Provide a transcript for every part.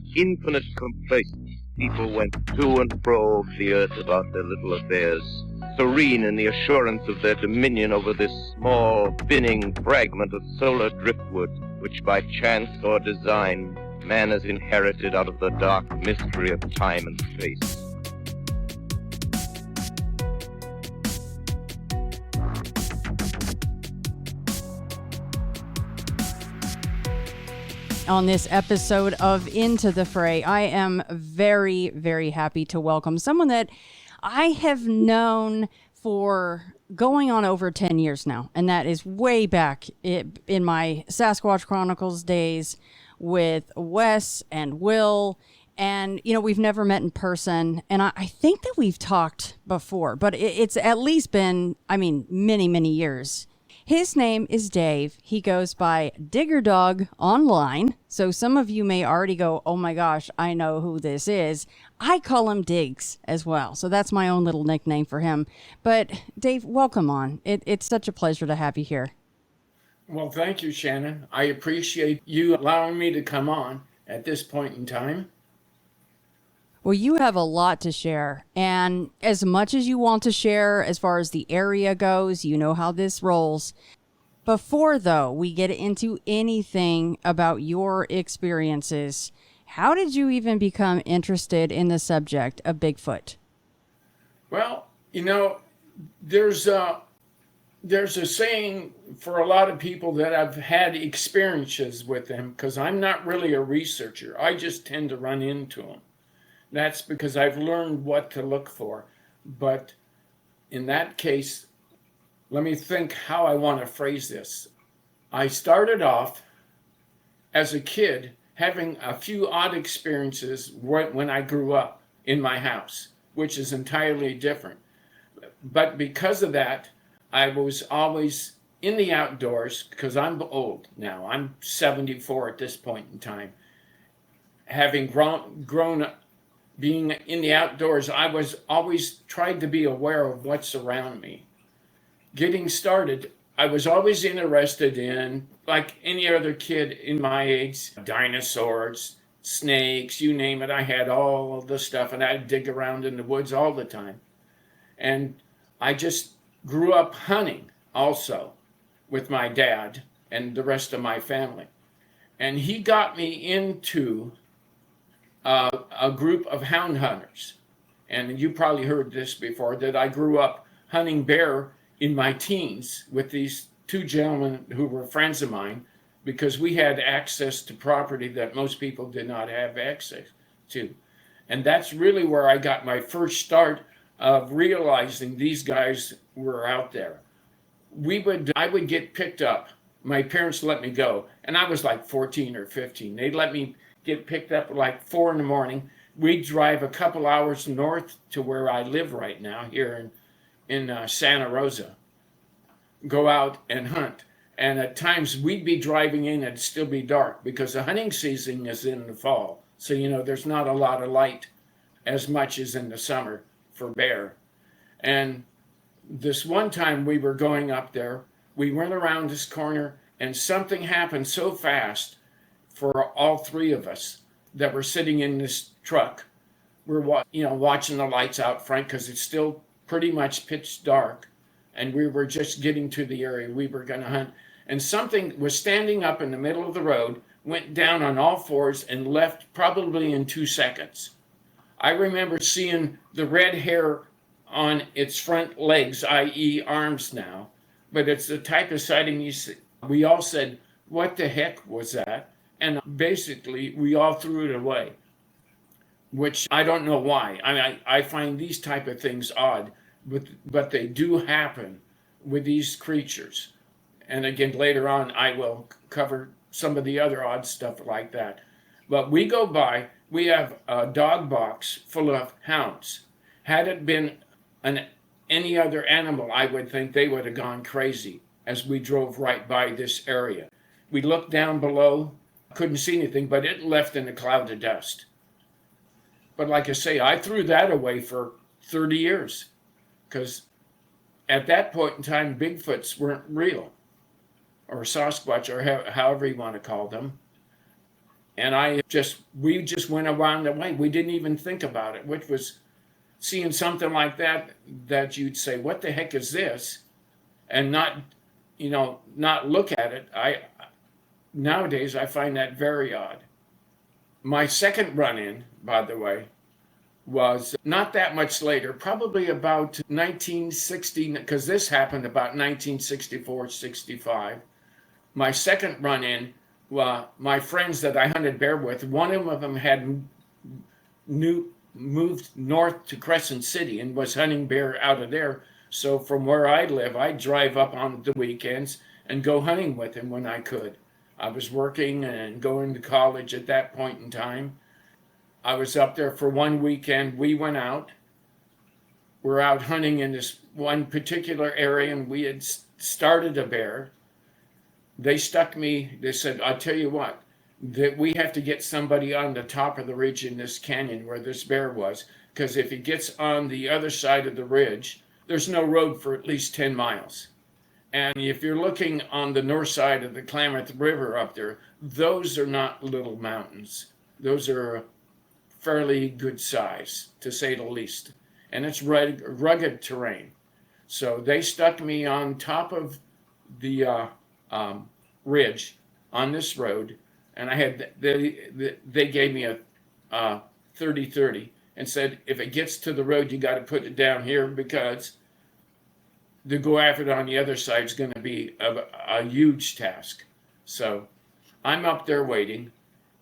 With infinite complacence, people went to and fro over the earth about their little affairs, serene in the assurance of their dominion over this small, spinning fragment of solar driftwood, which by chance or design man has inherited out of the dark mystery of time and space. On this episode of Into the Fray, I am very, very happy to welcome someone that I have known for going on over 10 years now. And that is way back in my Sasquatch Chronicles days with Wes and Will. And, you know, we've never met in person. And I think that we've talked before, but it's at least been, many, many years. His name is Dave. He goes by Digger Dog online. So some of you may already go, oh my gosh, I know who this is. I call him Diggs as well. So that's my own little nickname for him. But Dave, welcome on. It's such a pleasure to have you here. Well, thank you, Shannon. I appreciate you allowing me to come on at this point in time. Well, you have a lot to share, and as much as you want to share as far as the area goes, you know how this rolls. Before, though, we get into anything about your experiences, how did you even become interested in the subject of Bigfoot? Well, you know, there's a saying for a lot of people that I've had experiences with them, because I'm not really a researcher. I just tend to run into them. That's because I've learned what to look for. But in that case, let me think how I want to phrase this. I started off as a kid having a few odd experiences when I grew up in my house, which is entirely different. But because of that, I was always in the outdoors, because I'm old now. I'm 74 at this point in time. Having grown up, being in the outdoors, I was always tried to be aware of what's around me. Getting started, I was always interested in, like any other kid in my age, dinosaurs, snakes, you name it. I had all of the stuff, and I'd dig around in the woods all the time. And I just grew up hunting also with my dad and the rest of my family. And he got me into a group of hound hunters. And you probably heard this before, that I grew up hunting bear in my teens with these two gentlemen who were friends of mine, because we had access to property that most people did not have access to. And that's really where I got my first start of realizing these guys were out there. I would get picked up. My parents let me go, and I was like 14 or 15. They'd let me get picked up at like 4 a.m. We'd drive a couple hours north to where I live right now, here in Santa Rosa, go out and hunt. And at times we'd be driving in and it'd still be dark, because the hunting season is in the fall. So, you know, there's not a lot of light as much as in the summer for bear. And this one time we were going up there, we went around this corner, and something happened so fast for all three of us that were sitting in this truck. We're watching the lights out front, because it's still pretty much pitch dark, and we were just getting to the area we were going to hunt. And something was standing up in the middle of the road, went down on all fours, and left probably in 2 seconds. I remember seeing the red hair on its front legs, i.e. arms now, but it's the type of sighting you see. We all said, what the heck was that? And basically, we all threw it away, which I don't know why. I find these type of things odd, but they do happen with these creatures. And again, later on, I will cover some of the other odd stuff like that. But we go by, we have a dog box full of hounds. Had it been any other animal, I would think they would have gone crazy as we drove right by this area. We looked down below, couldn't see anything, but it left in a cloud of dust. But like I say, I threw that away for 30 years, because at that point in time, Bigfoots weren't real, or Sasquatch, or however you want to call them. And we just went around the way. We didn't even think about it, which was seeing something like that you'd say, what the heck is this? And not look at it. Nowadays, I find that very odd. My second run-in, by the way, was not that much later, probably about 1960, because this happened about 1964, 65. My second run-in, my friends that I hunted bear with, one of them had moved north to Crescent City and was hunting bear out of there. So from where I live, I'd drive up on the weekends and go hunting with him when I could. I was working and going to college at that point in time. I was up there for one weekend. We went out. We're out hunting in this one particular area, and we had started a bear. They stuck me. They said, I'll tell you what, that we have to get somebody on the top of the ridge in this canyon where this bear was, because if he gets on the other side of the ridge, there's no road for at least 10 miles. And if you're looking on the north side of the Klamath River up there, those are not little mountains. Those are fairly good size, to say the least. And it's rugged terrain. So they stuck me on top of the ridge on this road, and they gave me a 30-30 and said, if it gets to the road, you got to put it down here, because to go after it on the other side is going to be a huge task. So I'm up there waiting,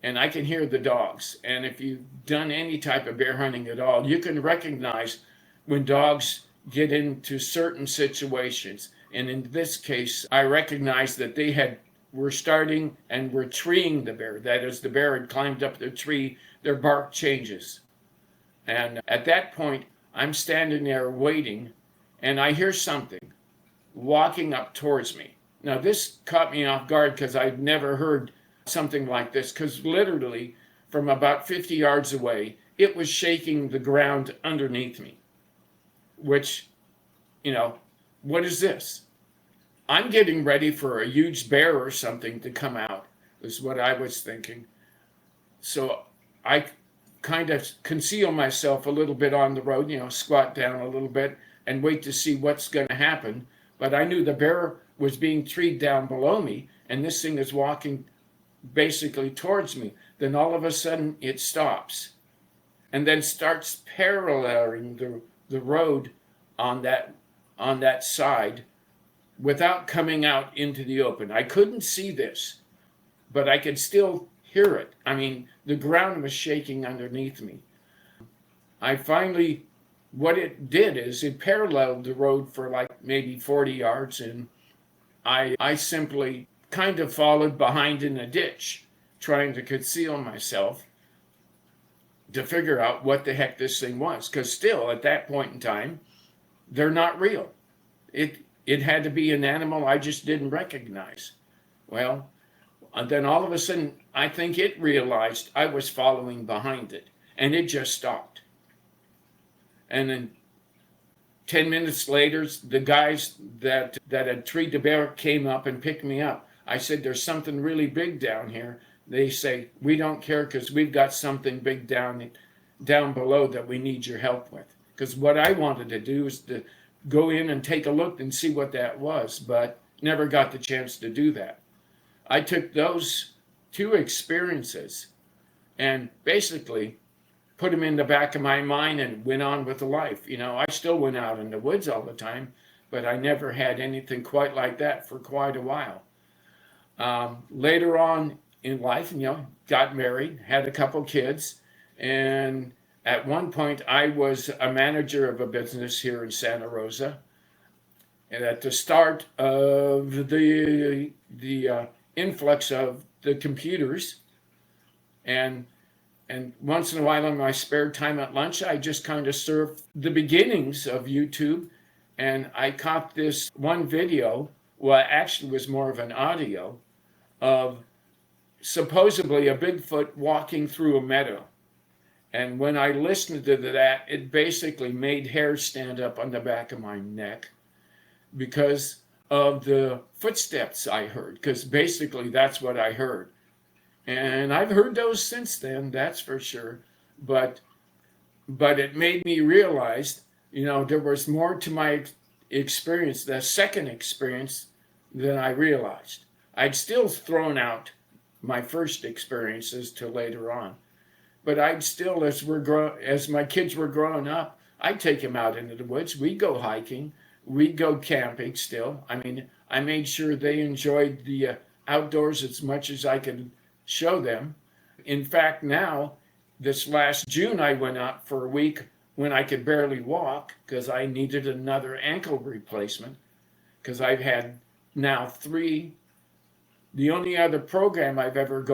and I can hear the dogs. And if you've done any type of bear hunting at all, you can recognize when dogs get into certain situations. And in this case, I recognized that they were starting and were treeing the bear. That is, the bear had climbed up the tree, their bark changes. And at that point, I'm standing there waiting, and I hear something walking up towards me. Now, this caught me off guard because I'd never heard something like this, because literally from about 50 yards away, it was shaking the ground underneath me, which, what is this? I'm getting ready for a huge bear or something to come out, is what I was thinking. So I kind of conceal myself a little bit on the road, squat down a little bit and wait to see what's going to happen. But I knew the bear was being treed down below me, and this thing is walking basically towards me. Then all of a sudden it stops and then starts paralleling the road on that side without coming out into the open. I couldn't see this, but I could still hear it. I mean, the ground was shaking underneath me. What it did is it paralleled the road for like maybe 40 yards, and I simply kind of followed behind in a ditch, trying to conceal myself to figure out what the heck this thing was. Because still, at that point in time, they're not real. It had to be an animal I just didn't recognize. Well, and then all of a sudden, I think it realized I was following behind it, and it just stopped. And then 10 minutes later, the guys that had treed the bear came up and picked me up. I said, there's something really big down here. They say, we don't care, because we've got something big down below that we need your help with. Because what I wanted to do is to go in and take a look and see what that was, but never got the chance to do that. I took those two experiences and basically put them in the back of my mind and went on with the life. I still went out in the woods all the time, but I never had anything quite like that for quite a while. Later on in life, got married, had a couple kids, and at one point I was a manager of a business here in Santa Rosa. And at the start of the influx of the computers, and once in a while in my spare time at lunch, I just kind of surfed the beginnings of YouTube, and I caught this one video, well, it actually was more of an audio, of supposedly a Bigfoot walking through a meadow. And when I listened to that, it basically made hair stand up on the back of my neck because of the footsteps I heard, because basically that's what I heard. And I've heard those since then, that's for sure. But it made me realize, there was more to my experience, the second experience, than I realized. I'd still thrown out my first experiences till later on, but I'd still, as my kids were growing up, I'd take them out into the woods. We'd go hiking, we'd go camping. Still, I mean, I made sure they enjoyed the outdoors as much as I could show them. In fact, now, this last June, I went out for a week when I could barely walk because I needed another ankle replacement, because I've had now 3. The only other program I've ever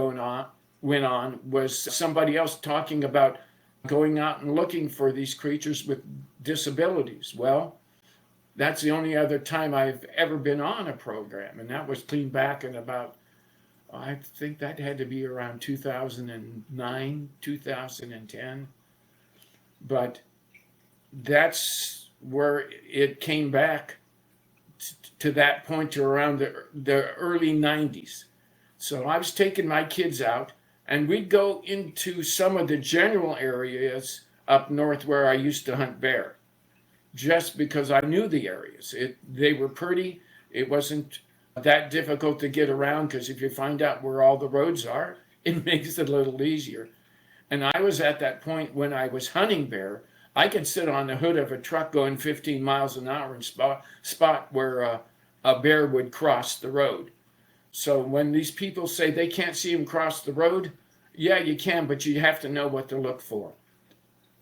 went on was somebody else talking about going out and looking for these creatures with disabilities. Well, that's the only other time I've ever been on a program, and that was clean back in about, I think that had to be around 2009, 2010. But that's where it came back to that point, to around the early 90s. So I was taking my kids out, and we'd go into some of the general areas up north where I used to hunt bear, just because I knew the areas. They were pretty. It wasn't that difficult to get around, because if you find out where all the roads are, it makes it a little easier. And I was at that point when I was hunting bear, I could sit on the hood of a truck going 15 miles an hour and spot where a bear would cross the road. So when these people say they can't see him cross the road, yeah, you can, but you have to know what to look for.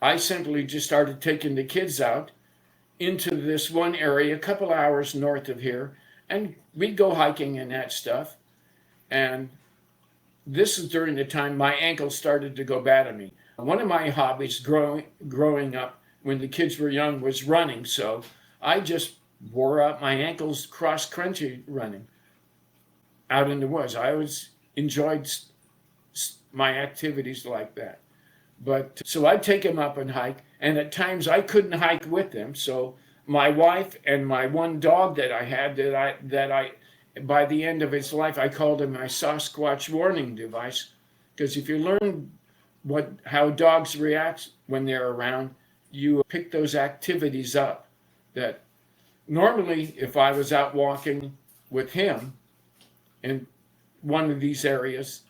I simply just started taking the kids out into this one area, a couple hours north of here, and we'd go hiking and that stuff. And this is during the time my ankles started to go bad on me. One of my hobbies growing up when the kids were young was running, so I just wore out my ankles cross-country running out in the woods. I always enjoyed my activities like that. But so I'd take them up and hike, and at times I couldn't hike with them. So my wife and my one dog that I had, that I by the end of its life, I called him my Sasquatch warning device, because if you learn how dogs react when they're around, you pick those activities up that normally, if I was out walking with him in one of these areas,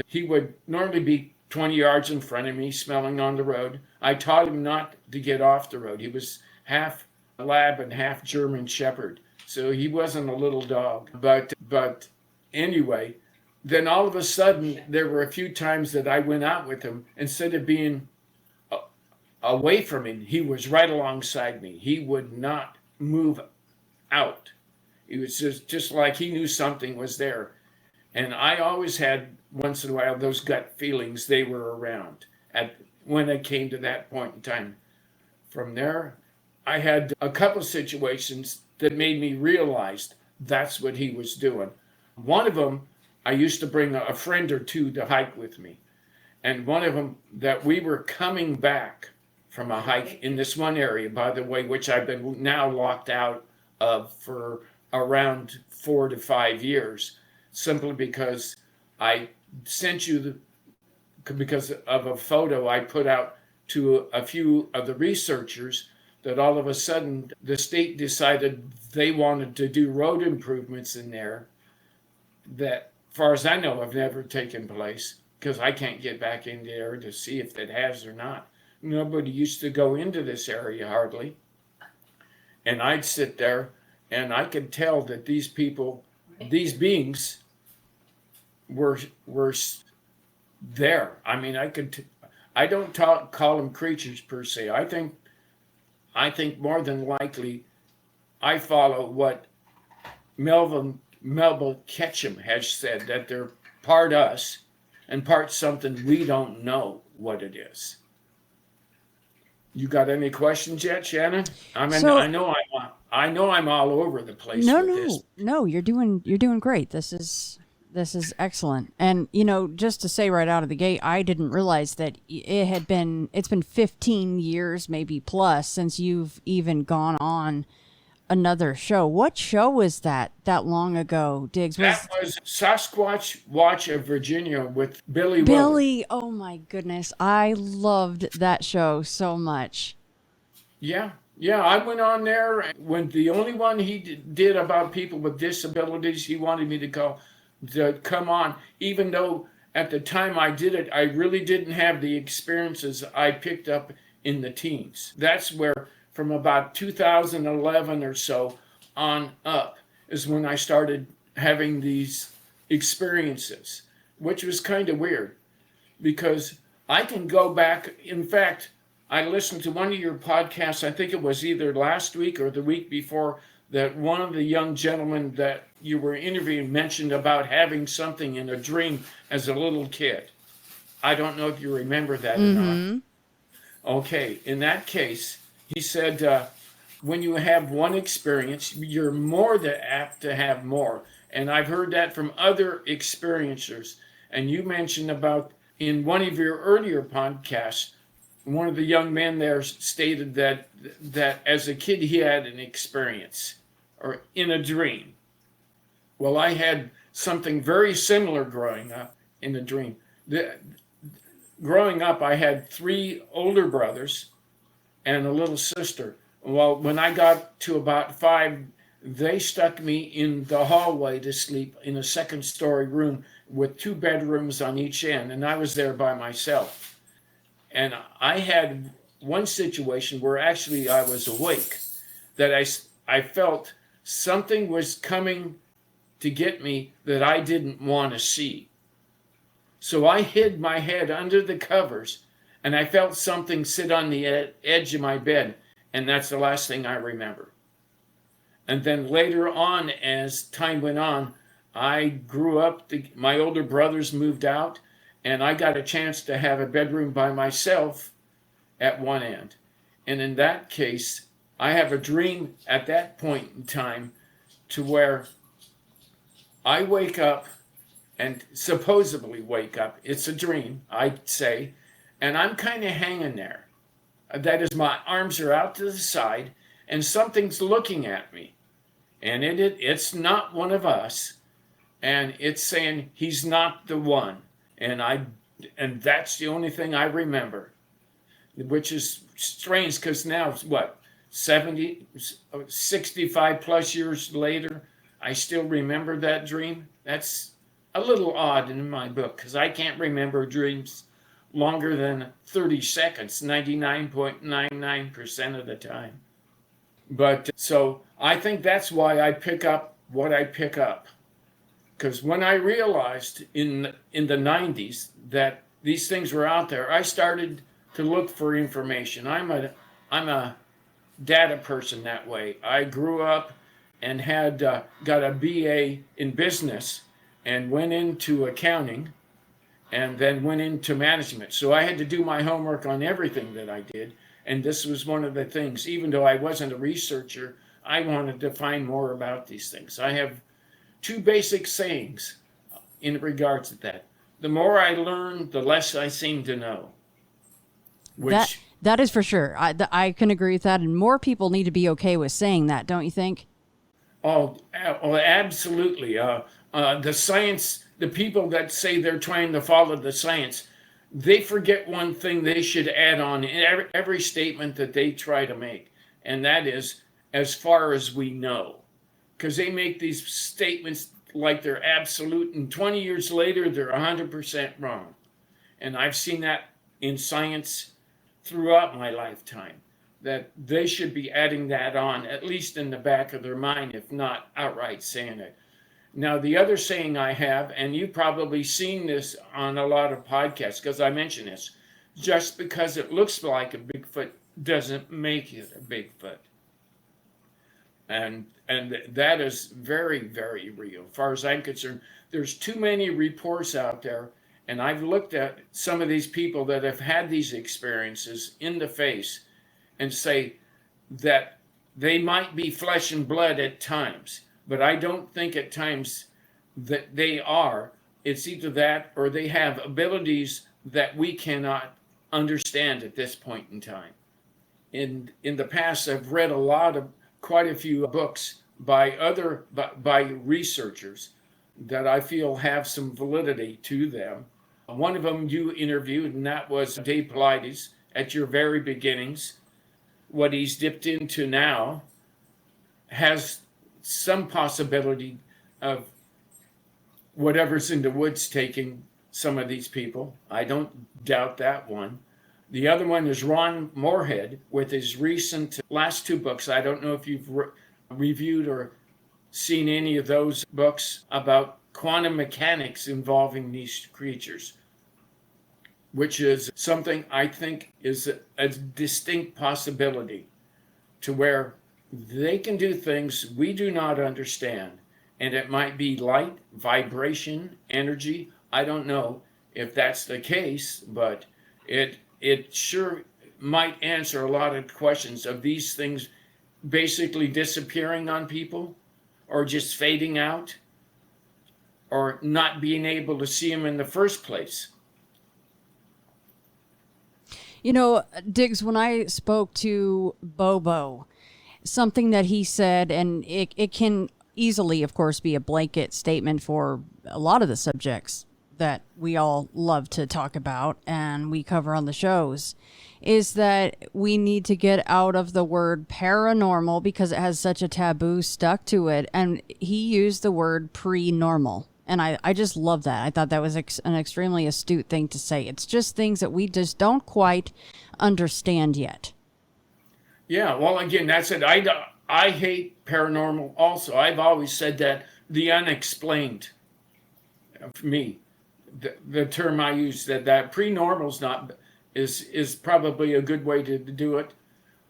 he would normally be 20 yards in front of me, smelling on the road. I taught him not to get off the road. He was half lab and half German Shepherd, so he wasn't a little dog. But anyway, then all of a sudden, there were a few times that I went out with him. Instead of being away from him, he was right alongside me. He would not move out. It was just like he knew something was there. And I always had, once in a while, those gut feelings they were around when it came to that point in time. From there, I had a couple of situations that made me realize that's what he was doing. One of them, I used to bring a friend or two to hike with me. And one of them, that we were coming back from a hike in this one area, by the way, which I've been now locked out of for around 4 to 5 years, simply because I sent you because of a photo I put out to a few of the researchers, that all of a sudden the state decided they wanted to do road improvements in there that, as far as I know, have never taken place, because I can't get back in there to see if it has or not. Nobody used to go into this area hardly. And I'd sit there and I could tell that these people, these beings were there. I mean, I don't call them creatures per se. I think more than likely I follow what Melville Ketchum has said, that they're part us and part something we don't know what it is. You got any questions yet, Shannon? I mean, I know I'm all over the place. No, you're doing great. This is excellent. And just to say right out of the gate, I didn't realize that it's been 15 years, maybe plus, since you've even gone on another show. What show was that long ago, Diggs? That was Sasquatch Watch of Virginia with Billy Willard. Billy, oh my goodness. I loved that show so much. Yeah, I went on there when the only one he did about people with disabilities, he wanted me to come on, even though at the time I did it, I really didn't have the experiences I picked up in the teens. That's where, from about 2011 or so on up, is when I started having these experiences, which was kind of weird because I can go back. In fact, I listened to one of your podcasts, I think it was either last week or the week before, that one of the young gentlemen that you were interviewing mentioned about having something in a dream as a little kid. I don't know if you remember that or not. Okay, in that case, he said, when you have one experience, you're more than apt to have more. And I've heard that from other experiencers. And you mentioned about, in one of your earlier podcasts, one of the young men there stated that as a kid he had an experience or in a dream. Well, I had something very similar growing up in a dream. Growing up, I had 3 older brothers and a little sister. Well, when I got to about 5, they stuck me in the hallway to sleep in a second-story room with 2 bedrooms on each end, and I was there by myself. And I had one situation where actually I was awake, that I felt something was coming to get me that I didn't want to see. So I hid my head under the covers, and I felt something sit on the edge of my bed, and that's the last thing I remember. And then later on, as time went on, I grew up, my older brothers moved out, and I got a chance to have a bedroom by myself at one end. And in that case, I have a dream at that point in time to where I wake up and supposedly wake up. It's a dream, I'd say, and I'm kind of hanging there. That is, my arms are out to the side, and something's looking at me. And it's not one of us, and it's saying he's not the one. And that's the only thing I remember, which is strange because now, 65 plus years later, I still remember that dream. That's a little odd in my book because I can't remember dreams longer than 30 seconds, 99.99% of the time. But so I think that's why I pick up what I pick up. Because when I realized in the 90s that these things were out there, I started to look for information. I'm a data person that way. I grew up and had got a BA in business and went into accounting and then went into management. So I had to do my homework on everything that I did. And this was one of the things, even though I wasn't a researcher, I wanted to find more about these things. I have 2 basic sayings in regards to that. The more I learn, the less I seem to know. That is for sure. I can agree with that. And more people need to be okay with saying that, don't you think? Oh, absolutely. The science, the people that say they're trying to follow the science, they forget one thing they should add on in every statement that they try to make. And that is, as far as we know. Because they make these statements like they're absolute, and 20 years later, they're 100% wrong. And I've seen that in science throughout my lifetime, that they should be adding that on, at least in the back of their mind, if not outright saying it. Now, the other saying I have, and you've probably seen this on a lot of podcasts, because I mention this, just because it looks like a Bigfoot doesn't make it a Bigfoot. And that is very, very real. As far as I'm concerned, there's too many reports out there, and I've looked at some of these people that have had these experiences in the face and say that they might be flesh and blood at times, but I don't think at times that they are. It's either that or they have abilities that we cannot understand at this point in time. In the past, I've read a lot quite a few books by researchers that I feel have some validity to them. One of them you interviewed, and that was Dave Pilates at your very beginnings. What he's dipped into now has some possibility of whatever's in the woods taking some of these people. I don't doubt that one. The other one is Ron Moorhead with his recent last two books. I don't know if you've reviewed or seen any of those books about quantum mechanics involving these creatures, which is something I think is a distinct possibility to where they can do things we do not understand. And it might be light, vibration, energy. I don't know if that's the case, but it sure might answer a lot of questions of these things basically disappearing on people or just fading out or not being able to see them in the first place. You know, Diggs, when I spoke to Bobo, something that he said, and it can easily, of course, be a blanket statement for a lot of the subjects that we all love to talk about and we cover on the shows, is that we need to get out of the word paranormal because it has such a taboo stuck to it. And he used the word pre-normal. And I just love that. I thought that was an extremely astute thing to say. It's just things that we just don't quite understand yet. Yeah, well, again, that's it. I hate paranormal also. I've always said that the unexplained, for me, the term I use, that pre-normal is probably a good way to do it.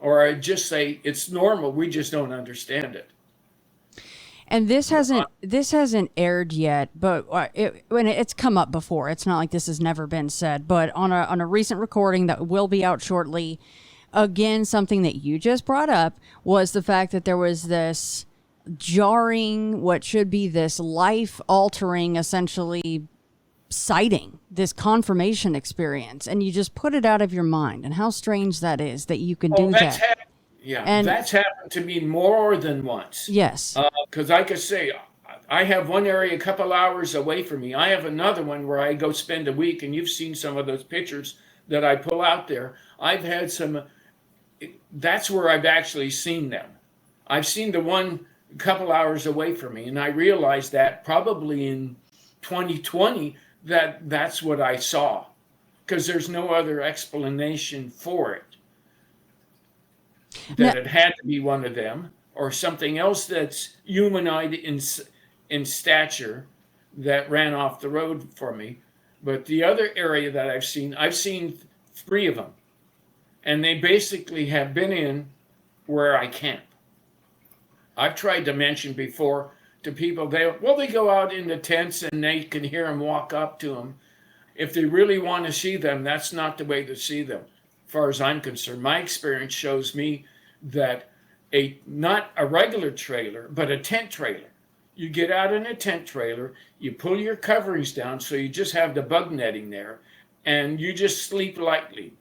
Or I just say it's normal, we just don't understand it. And this hasn't aired yet, but it's come up before. It's not like this has never been said, but on a recent recording that will be out shortly, again, something that you just brought up was the fact that there was this jarring, what should be this life-altering, essentially, sighting, this confirmation experience, and you just put it out of your mind. And how strange that is that you can do that. Yeah, and that's happened to me more than once. Yes. Because like I say, I have one area a couple hours away from me. I have another one where I go spend a week, and you've seen some of those pictures that I pull out there. I've had some, that's where I've actually seen them. I've seen the one a couple hours away from me, and I realized that probably in 2020 that's what I saw, because there's no other explanation for it. That it had to be one of them, or something else that's humanoid in stature that ran off the road for me. But the other area that I've seen 3 of them, and they basically have been in where I camp. I've tried to mention before to people, they go out in the tents and they can hear them walk up to them. If they really want to see them, that's not the way to see them. As far as I'm concerned, my experience shows me that not a regular trailer, but a tent trailer. You get out in a tent trailer, you pull your coverings down so you just have the bug netting there, and you just sleep lightly.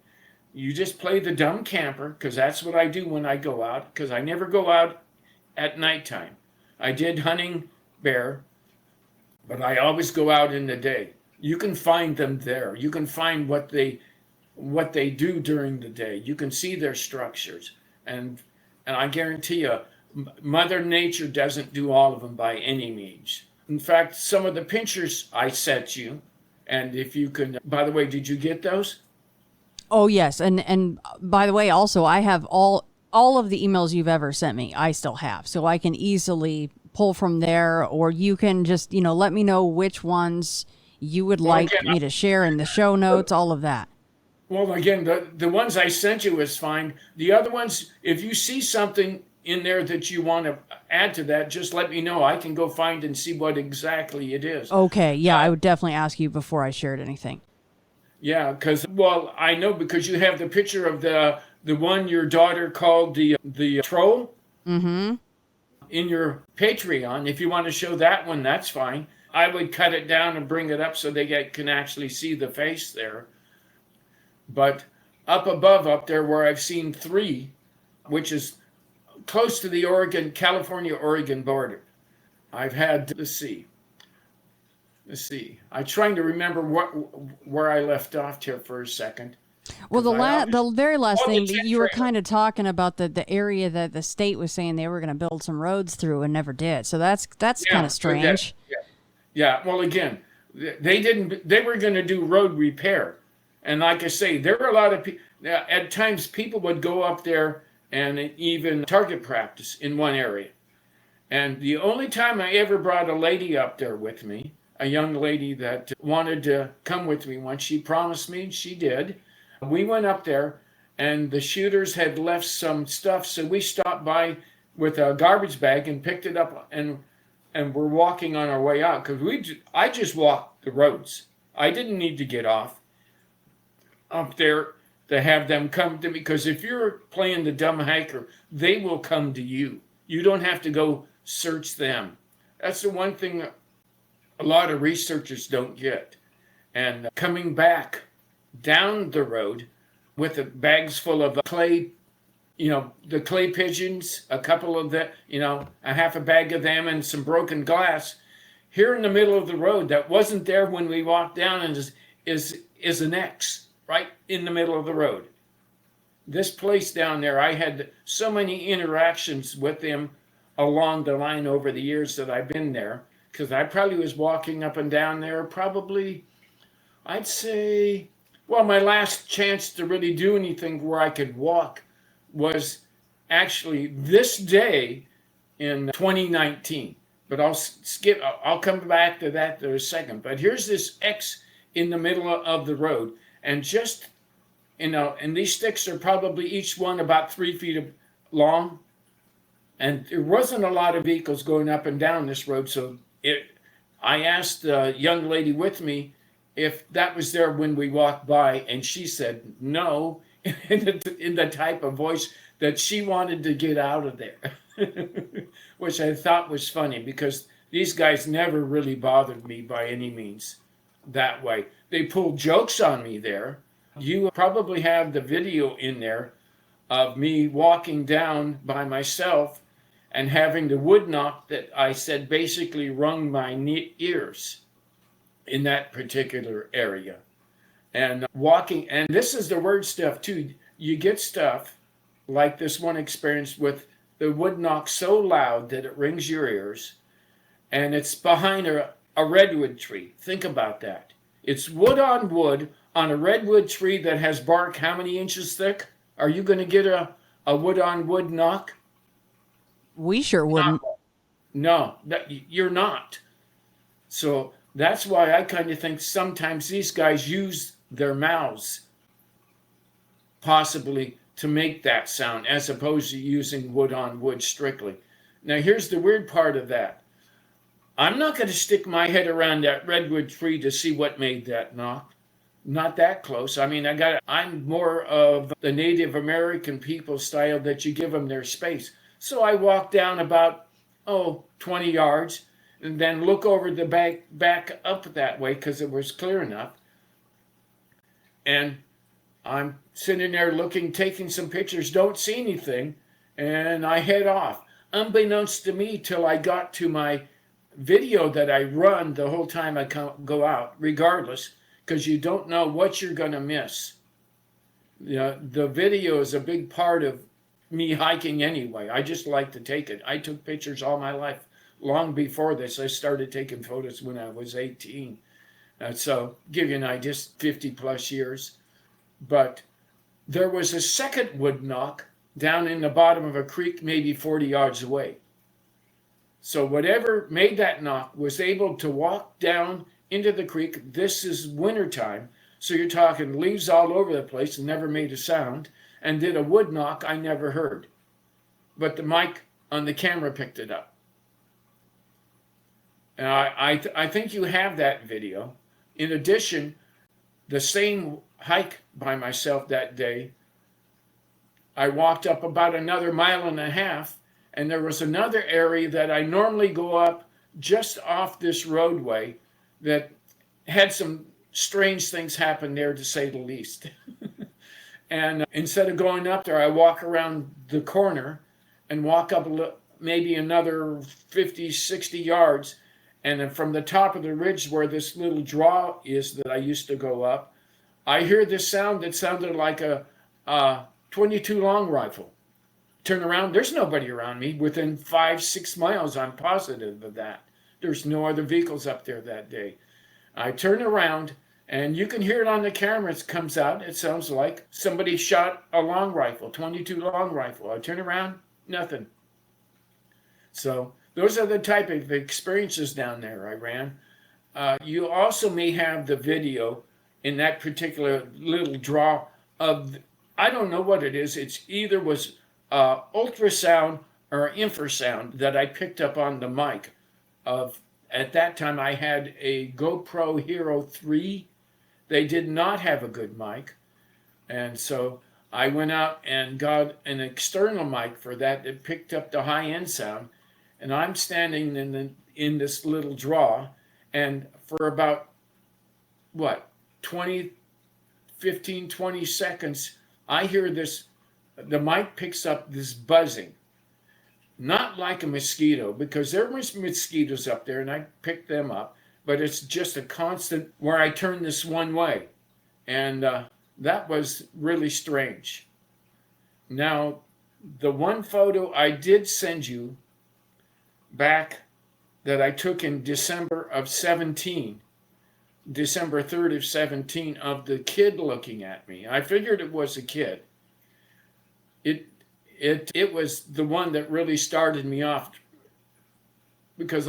You just play the dumb camper, because that's what I do when I go out, because I never go out at nighttime. I did hunting bear, but I always go out in the day. You can find them there. You can find what they do during the day. You can see their structures. And I guarantee you, Mother Nature doesn't do all of them by any means. In fact, some of the pictures I sent you, and if you can, by the way, did you get those? Oh, yes. And by the way, also, I have all of the emails you've ever sent me, I still have. So I can easily pull from there, or you can just, let me know which ones you would like me to share in the show notes, all of that. Well, again, the ones I sent you is fine. The other ones, if you see something in there that you want to add to that, just let me know. I can go find and see what exactly it is. Okay, yeah, I would definitely ask you before I shared anything. Yeah, because, I know because you have the picture of the one your daughter called the troll. Mm-hmm. In your Patreon. If you want to show that one, that's fine. I would cut it down and bring it up so they can actually see the face there. But up above, up there where I've seen 3, which is close to the California-Oregon border. I've had, let's see. I'm trying to remember where I left off here for a second. Well, the very last thing that you were trailer. kind of talking about the area that the state was saying they were going to build some roads through and never did. So that's kind of strange. Yeah. Well, again, they were going to do road repair. And like I say, there were a lot of people, at times people would go up there and even target practice in one area. And the only time I ever brought a lady up there with me, a young lady that wanted to come with me once, she promised me, and she did. We went up there, and the shooters had left some stuff, so we stopped by with a garbage bag and picked it up, and we're walking on our way out, because I just walked the roads. I didn't need to get off up there to have them come to me, because if you're playing the dumb hiker, they will come to you. You don't have to go search them. That's the one thing a lot of researchers don't get. And coming back down the road with the bags full of clay, the clay pigeons, a couple of the, a half a bag of them and some broken glass, here in the middle of the road that wasn't there when we walked down, and is an X right in the middle of the road. This place down there, I had so many interactions with them along the line over the years that I've been there, because I probably was walking up and down there probably, I'd say, well, my last chance to really do anything where I could walk was actually this day in 2019. But I'll come back to that in a second. But here's this X in the middle of the road. And just, and these sticks are probably each one about 3 feet long. And there wasn't a lot of vehicles going up and down this road. So I asked the young lady with me if that was there when we walked by. And she said no, in the type of voice that she wanted to get out of there. Which I thought was funny, because these guys never really bothered me by any means that way. They pulled jokes on me there. You probably have the video in there of me walking down by myself and having the wood knock that I said basically rung my ears in that particular area. And walking, and this is the word stuff too. You get stuff like this one experience with the wood knock so loud that it rings your ears, and it's behind a redwood tree. Think about that. It's wood on a redwood tree that has bark how many inches thick? Are you going to get a wood on wood knock? We sure wouldn't. No, you're not. So that's why I kind of think sometimes these guys use their mouths possibly to make that sound, as opposed to using wood on wood strictly. Now, here's the weird part of that. I'm not going to stick my head around that redwood tree to see what made that knock. Not that close. I mean, I'm more of the Native American people style that you give them their space. So I walk down about, 20 yards, and then look over the back up that way, because it was clear enough. And I'm sitting there looking, taking some pictures, don't see anything, and I head off. Unbeknownst to me, till I got to my video that I run the whole time I go out, regardless, because you don't know what you're going to miss. The video is a big part of me hiking anyway. I just like to take it. I took pictures all my life. Long before this, I started taking photos when I was 18. So give you an idea, 50 plus years. But there was a second wood knock down in the bottom of a creek, maybe 40 yards away. So whatever made that knock was able to walk down into the creek. This is wintertime, so you're talking leaves all over the place and never made a sound, and did a wood knock I never heard. But the mic on the camera picked it up. And I think you have that video. In addition, the same hike by myself that day, I walked up about another 1.5 miles, and there was another area that I normally go up just off this roadway that had some strange things happen there, to say the least. And instead of going up there, I walk around the corner, and walk up maybe another 50, 60 yards. And then from the top of the ridge where this little draw is that I used to go up, I hear this sound that sounded like a 22 long rifle. Turn around, there's nobody around me. Within 5, 6 miles, I'm positive of that. There's no other vehicles up there that day. I turn around, and you can hear it on the camera. It comes out. It sounds like somebody shot a long rifle, 22 long rifle. I turn around, nothing. So those are the type of experiences down there I ran. You also may have the video in that particular little draw of, I don't know what it is. It's either was ultrasound or infrasound that I picked up on the mic of. At that time, I had a GoPro Hero 3. They did not have a good mic. And so I went out and got an external mic for that that picked up the high-end sound. And I'm standing in this little draw. And for about, 15, 20 seconds, I hear this, the mic picks up this buzzing. Not like a mosquito, because there was mosquitoes up there and I picked them up, but it's just a constant where I turn this one way. And that was really strange. Now, the one photo I did send you back that I took in December of 17, December 3rd of 17, of the kid looking at me. I figured it was a kid. It was the one that really started me off, because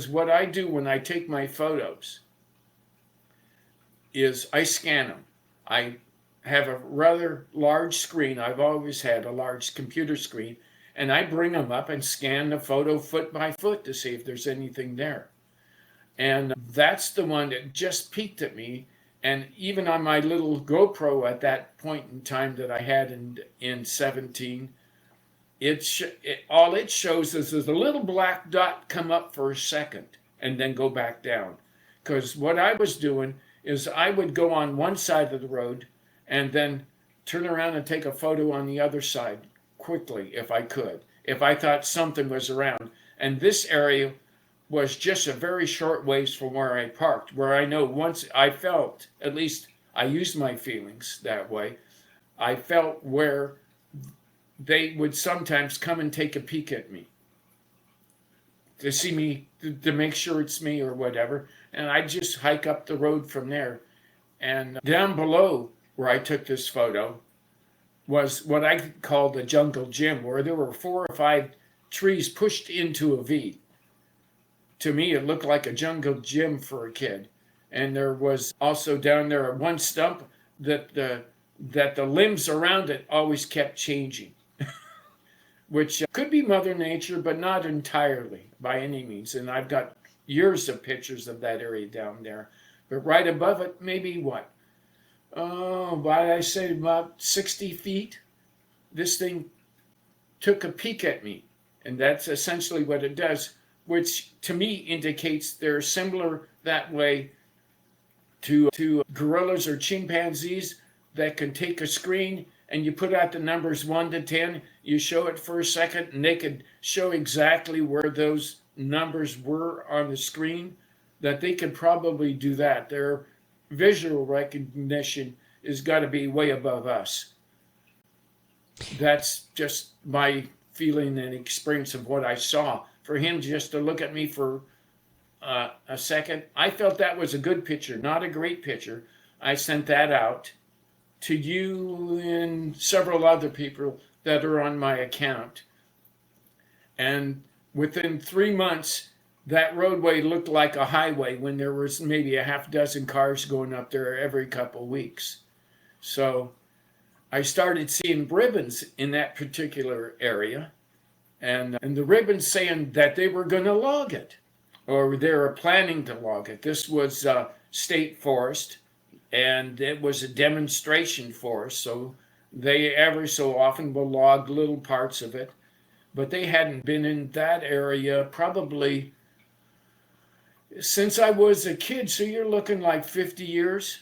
what I do when I take my photos is I scan them. I have a rather large screen. I've always had a large computer screen, and I bring them up and scan the photo foot by foot to see if there's anything there. And that's the one that just peeked at me. And even on my little GoPro at that point in time that I had in 17, all it shows is there's a little black dot come up for a second and then go back down. Because what I was doing is I would go on one side of the road and then turn around and take a photo on the other side quickly if I could, if I thought something was around. And this area was just a very short ways from where I parked, where I know once I felt, at least I used my feelings that way, I felt where they would sometimes come and take a peek at me to see me, to make sure it's me or whatever. And I just hike up the road from there. And down below where I took this photo was what I call the jungle gym, where there were 4 or 5 trees pushed into a V. To me, it looked like a jungle gym for a kid. And there was also down there one stump that the limbs around it always kept changing, which could be Mother Nature, but not entirely by any means. And I've got years of pictures of that area down there. But right above it, maybe I say about 60 feet, this thing took a peek at me. And that's essentially what it does, which to me indicates they're similar that way to gorillas or chimpanzees that can take a screen and you put out the numbers 1 to 10, you show it for a second, and they could show exactly where those numbers were on the screen, that they could probably do that. Their visual recognition has got to be way above us. That's just my feeling and experience of what I saw. For him just to look at me for a second, I felt that was a good picture, not a great picture. I sent that out to you and several other people that are on my account. And within 3 months, that roadway looked like a highway when there was maybe a half dozen cars going up there every couple weeks. So I started seeing ribbons in that particular area, and the ribbons saying that they were going to log it, or they were planning to log it. This was state forest, and it was a demonstration forest, so they every so often will log little parts of it. But they hadn't been in that area probably since I was a kid, so you're looking like 50 years.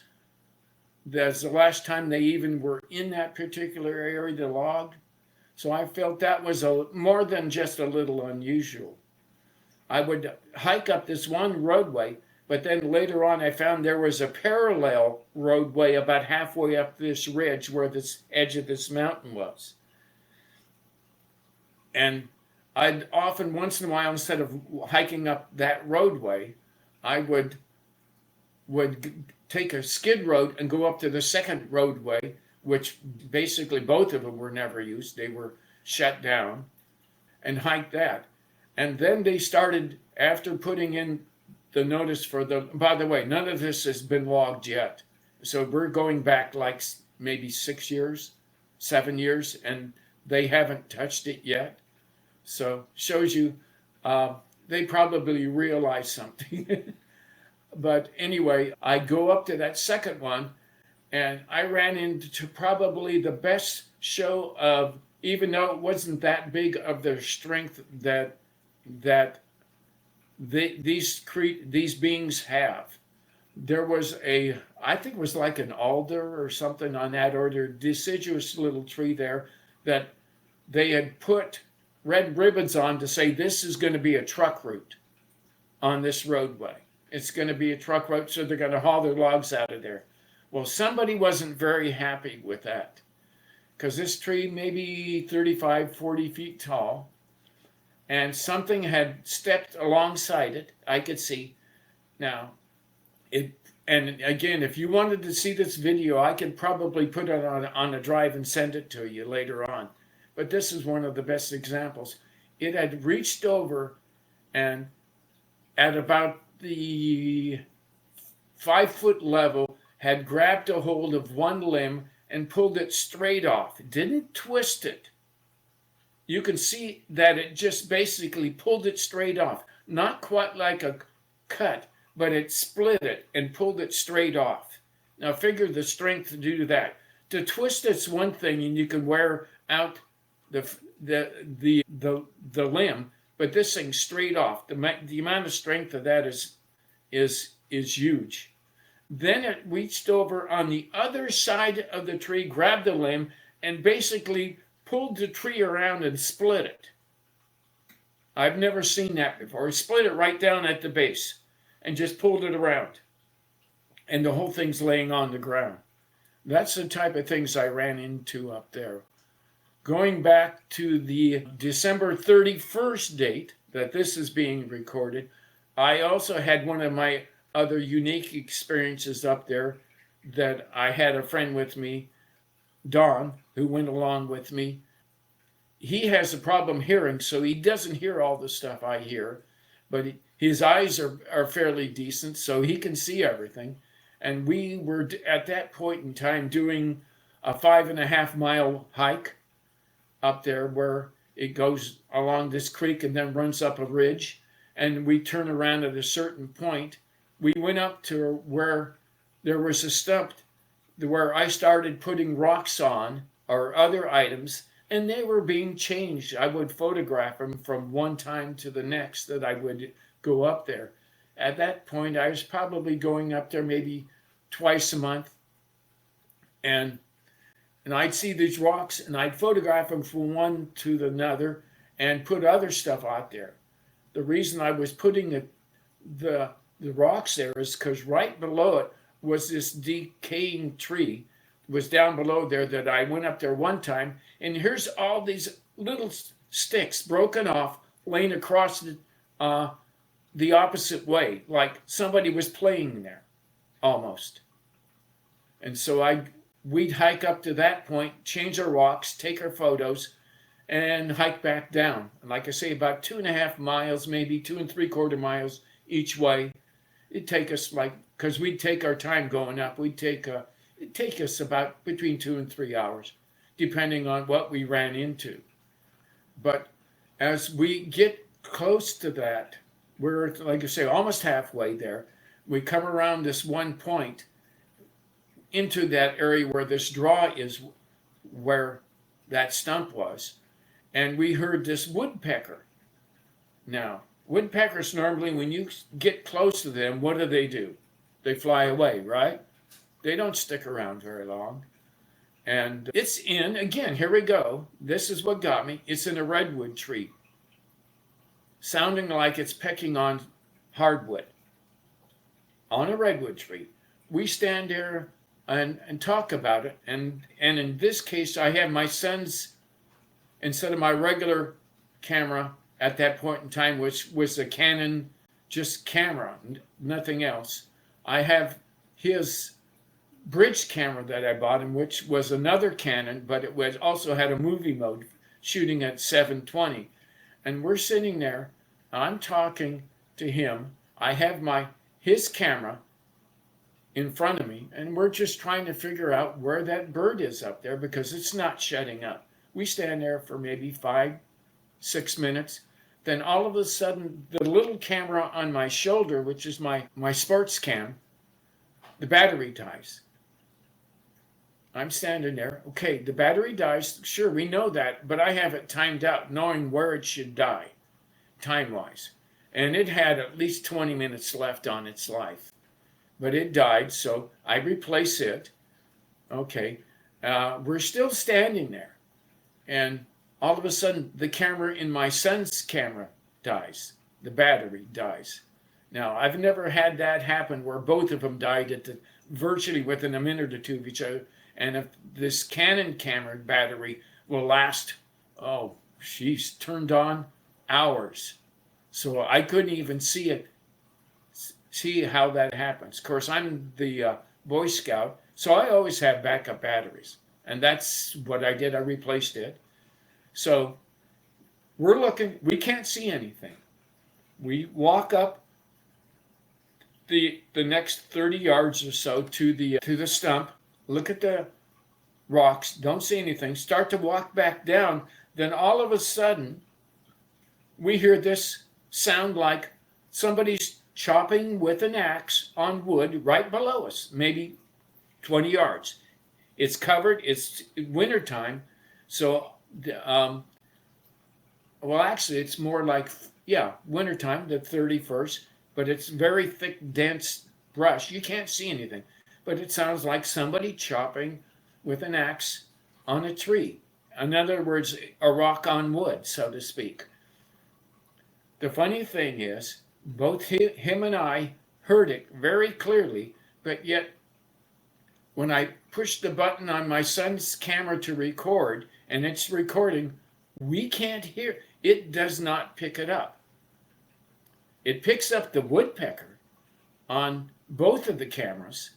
That's the last time they even were in that particular area to log. So I felt that was more than just a little unusual. I would hike up this one roadway, but then later on I found there was a parallel roadway about halfway up this ridge where this edge of this mountain was. And I'd often, once in a while, instead of hiking up that roadway, I would take a skid road and go up to the second roadway, which basically both of them were never used. They were shut down, and hike that. And then they started, after putting in the notice for by the way, none of this has been logged yet. So we're going back like maybe 6 years, 7 years, and they haven't touched it yet. So shows you they probably realized something. But anyway, I go up to that second one, and I ran into probably the best show of, even though it wasn't that big, of their strength that these beings have. There was I think it was like an alder or something on that order, deciduous little tree there, that they had put red ribbons on to say this is going to be a truck route on this roadway. It's going to be a truck route, so they're going to haul their logs out of there. Well, somebody wasn't very happy with that, because this tree may be 35, 40 feet tall, and something had stepped alongside it. I could see. Now, and again, if you wanted to see this video, I could probably put it on a drive and send it to you later on. But this is one of the best examples. It had reached over and at about the 5-foot level had grabbed a hold of one limb and pulled it straight off. It didn't twist it. You can see that it just basically pulled it straight off. Not quite like a cut, but it split it and pulled it straight off. Now figure the strength to do that. To twist it's one thing, and you can wear out the limb, but this thing straight off. The amount of strength of that is huge. Then it reached over on the other side of the tree, grabbed the limb, and basically pulled the tree around and split it. I've never seen that before. He split it right down at the base and just pulled it around. And the whole thing's laying on the ground. That's the type of things I ran into up there. Going back to the December 31st date that this is being recorded, I also had one of my other unique experiences up there, that I had a friend with me, Don, who went along with me. He has a problem hearing, so he doesn't hear all the stuff I hear, but his eyes are fairly decent, so he can see everything. And we were at that point in time doing a 5.5 mile hike up there, where it goes along this creek and then runs up a ridge, and we turn around at a certain point. We went up to where there was a stump where I started putting rocks on, or other items, and they were being changed. I would photograph them from one time to the next that I would go up there. At that point, I was probably going up there maybe twice a month, and I'd see these rocks, and I'd photograph them from one to another and put other stuff out there. The reason I was putting the rocks there is because right below it was this decaying tree. It was down below there that I went up there one time, and here's all these little sticks broken off, laying across the opposite way, like somebody was playing there, almost. And so we'd hike up to that point, change our rocks, take our photos, and hike back down. And like I say, about 2.5 miles, maybe 2.75 miles each way. It'd take us because we'd take our time going up. It'd take us about between 2 and 3 hours, depending on what we ran into. But as we get close to that, we're, like I say, almost halfway there. We come around this one point into that area where this draw is, where that stump was, and we heard this woodpecker. Now, woodpeckers normally, when you get close to them, what do? They fly away, right? They don't stick around very long. And it's in, again, here we go. This is what got me. It's in a redwood tree, sounding like it's pecking on hardwood on a redwood tree. We stand there and talk about it. And in this case, I have my son's, instead of my regular camera at that point in time, which was a Canon, just camera, nothing else. I have his bridge camera that I bought him, which was another Canon, but it was also had a movie mode, shooting at 720. And we're sitting there, I'm talking to him. I have his camera in front of me, and we're just trying to figure out where that bird is up there, because it's not shutting up. We stand there for maybe 5-6 minutes. Then all of a sudden, the little camera on my shoulder, which is my sports cam, the battery dies. I'm standing there. Okay, the battery dies. Sure, we know that, but I have it timed out, knowing where it should die, time-wise. And it had at least 20 minutes left on its life. But it died, so I replace it. Okay, we're still standing there. And all of a sudden, the camera in my son's camera dies. The battery dies. Now, I've never had that happen where both of them died virtually within a minute or two of each other. And if this Canon camera battery will last, she's turned on hours. So I couldn't even see how that happens. Of course, I'm the Boy Scout, so I always have backup batteries. And that's what I did. I replaced it. So we're looking, we can't see anything. We walk up the next 30 yards or so to the stump, look at the rocks, don't see anything, start to walk back down. Then all of a sudden, we hear this sound like somebody's chopping with an axe on wood right below us, maybe 20 yards. It's covered, it's wintertime, so, well, actually, it's more like, wintertime, the 31st, but it's very thick, dense brush. You can't see anything, but it sounds like somebody chopping with an axe on a tree. In other words, a rock on wood, so to speak. The funny thing is, both him and I heard it very clearly, but yet when I pushed the button on my son's camera to record, and it's recording, we can't hear. It does not pick it up. It picks up the woodpecker on both of the cameras.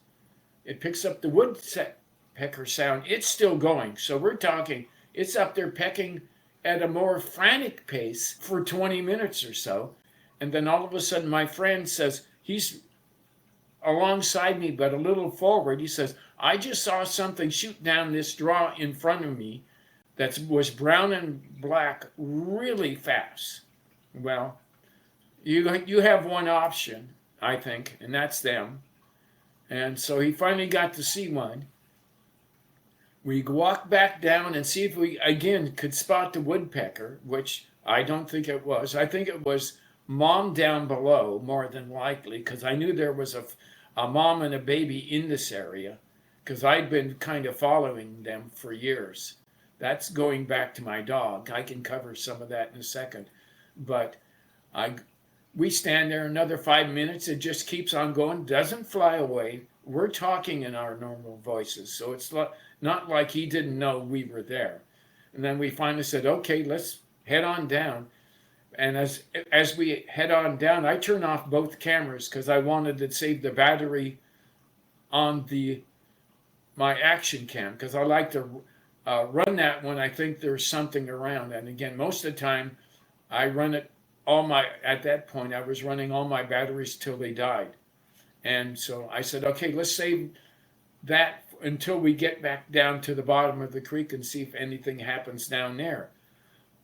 It picks up the woodpecker sound. It's still going. So we're talking, it's up there pecking at a more frantic pace for 20 minutes or so. And then all of a sudden my friend says, he's alongside me but a little forward. He says, I just saw something shoot down this draw in front of me that was brown and black really fast. Well, you have one option, I think, and that's them. And so he finally got to see one. We walked back down and see if we, again, could spot the woodpecker, which I don't think it was. I think it was mom down below, more than likely, because I knew there was a mom and a baby in this area, because I'd been kind of following them for years. That's going back to my dog. I can cover some of that in a second. But we stand there another 5 minutes. It just keeps on going, doesn't fly away. We're talking in our normal voices. So it's not like he didn't know we were there. And then we finally said, okay, let's head on down. And as we head on down, I turn off both cameras because I wanted to save the battery on my action cam, because I like to run that when I think there's something around. And again, most of the time I run it at that point, I was running all my batteries till they died. And so I said, okay, let's save that until we get back down to the bottom of the creek and see if anything happens down there.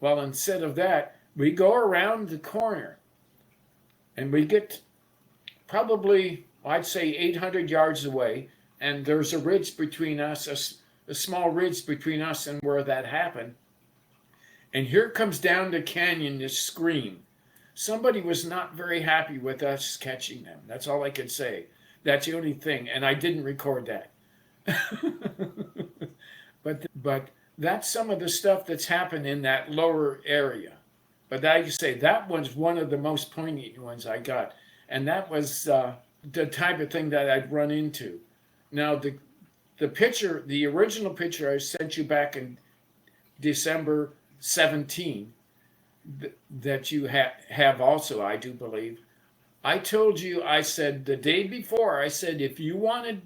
Well, instead of that, we go around the corner and we get probably, I'd say 800 yards away, and there's a ridge between us, a small ridge between us and where that happened. And here comes down the canyon this scream. Somebody was not very happy with us catching them. That's all I could say. That's the only thing. And I didn't record that. But that's some of the stuff that's happened in that lower area. But like you say, that was one of the most poignant ones I got, and that was the type of thing that I'd run into. Now the picture, the original picture I sent you back in December 17, that you have also, I do believe. I told you, I said the day before, I said if you want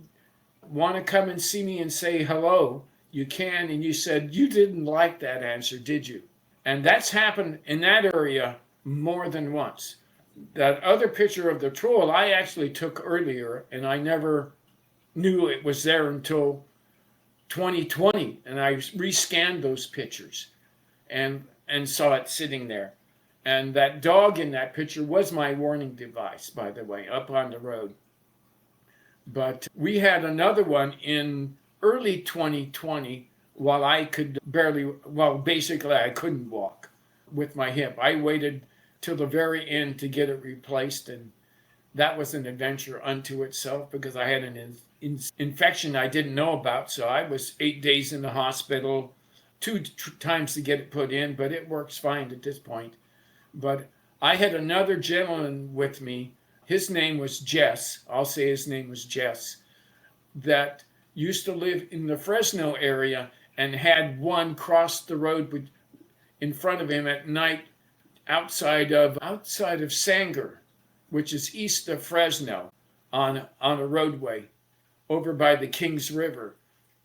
to come and see me and say hello, you can. And you said you didn't like that answer, did you? And that's happened in that area more than once. That other picture of the troll I actually took earlier, and I never knew it was there until 2020, and I rescanned those pictures and saw it sitting there. And that dog in that picture was my warning device, by the way, up on the road. But we had another one in early 2020 while I could basically I couldn't walk with my hip. I waited till the very end to get it replaced, and that was an adventure unto itself because I had an infection I didn't know about. So I was 8 days in the hospital, two times to get it put in, but it works fine at this point. But I had another gentleman with me. His name was Jess. I'll say his name was Jess, that used to live in the Fresno area and had one cross the road in front of him at night outside of Sanger, which is east of Fresno, on a roadway over by the Kings River.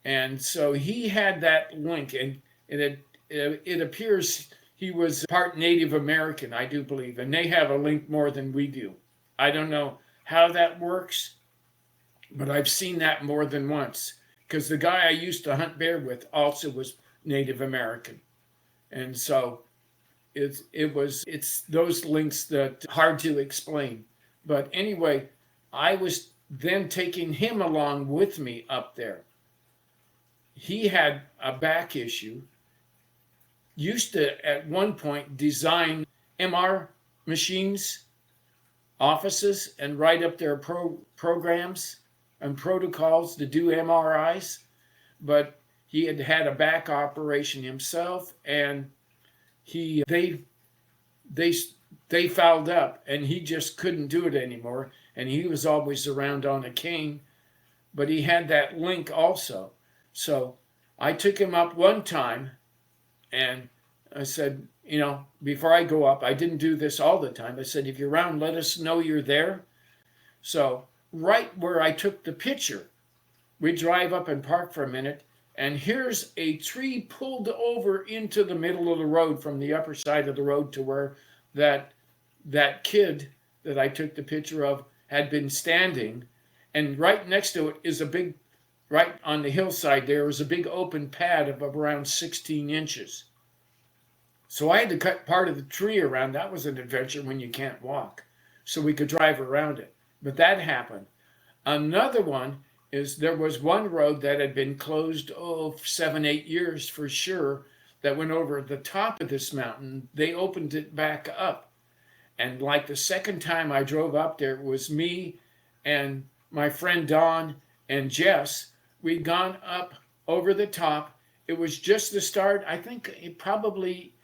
And so he had that link, and it appears he was part Native American, I do believe, and they have a link more than we do. I don't know how that works, but I've seen that more than once, because the guy I used to hunt bear with also was Native American. And so it's those links that hard to explain. But anyway, I was then taking him along with me up there. He had a back issue, used to at one point design MR machines, offices, and write up their programs and protocols to do MRIs, but he had a back operation himself, and they fouled up, and he just couldn't do it anymore, and he was always around on a cane, but he had that link also. So I took him up one time, and I said, before I go up, I didn't do this all the time. I said, if you're around, let us know you're there. So right where I took the picture, we drive up and park for a minute, and here's a tree pulled over into the middle of the road from the upper side of the road to where that kid that I took the picture of had been standing. And right next to it is right on the hillside there was a big open pad of around 16 inches. So I had to cut part of the tree around. That was an adventure when you can't walk, so we could drive around it. But that happened. Another one is there was one road that had been closed, 7, 8 years for sure, that went over the top of this mountain. They opened it back up. And like the second time I drove up there, it was me and my friend Don and Jess. We'd gone up over the top. It was just the start. I think it probably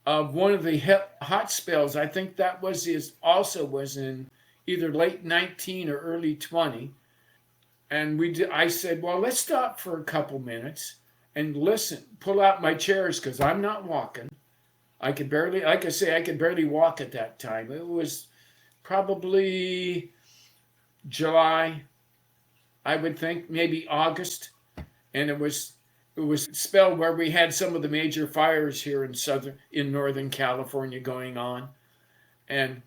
of one of the hot spells. I think that was in either late 19 or early 20. And I said, well, let's stop for a couple minutes and listen, pull out my chairs, because I'm not walking. I could barely walk at that time. It was probably July, I would think, maybe August. And it was a spell where we had some of the major fires here in Northern California going on. And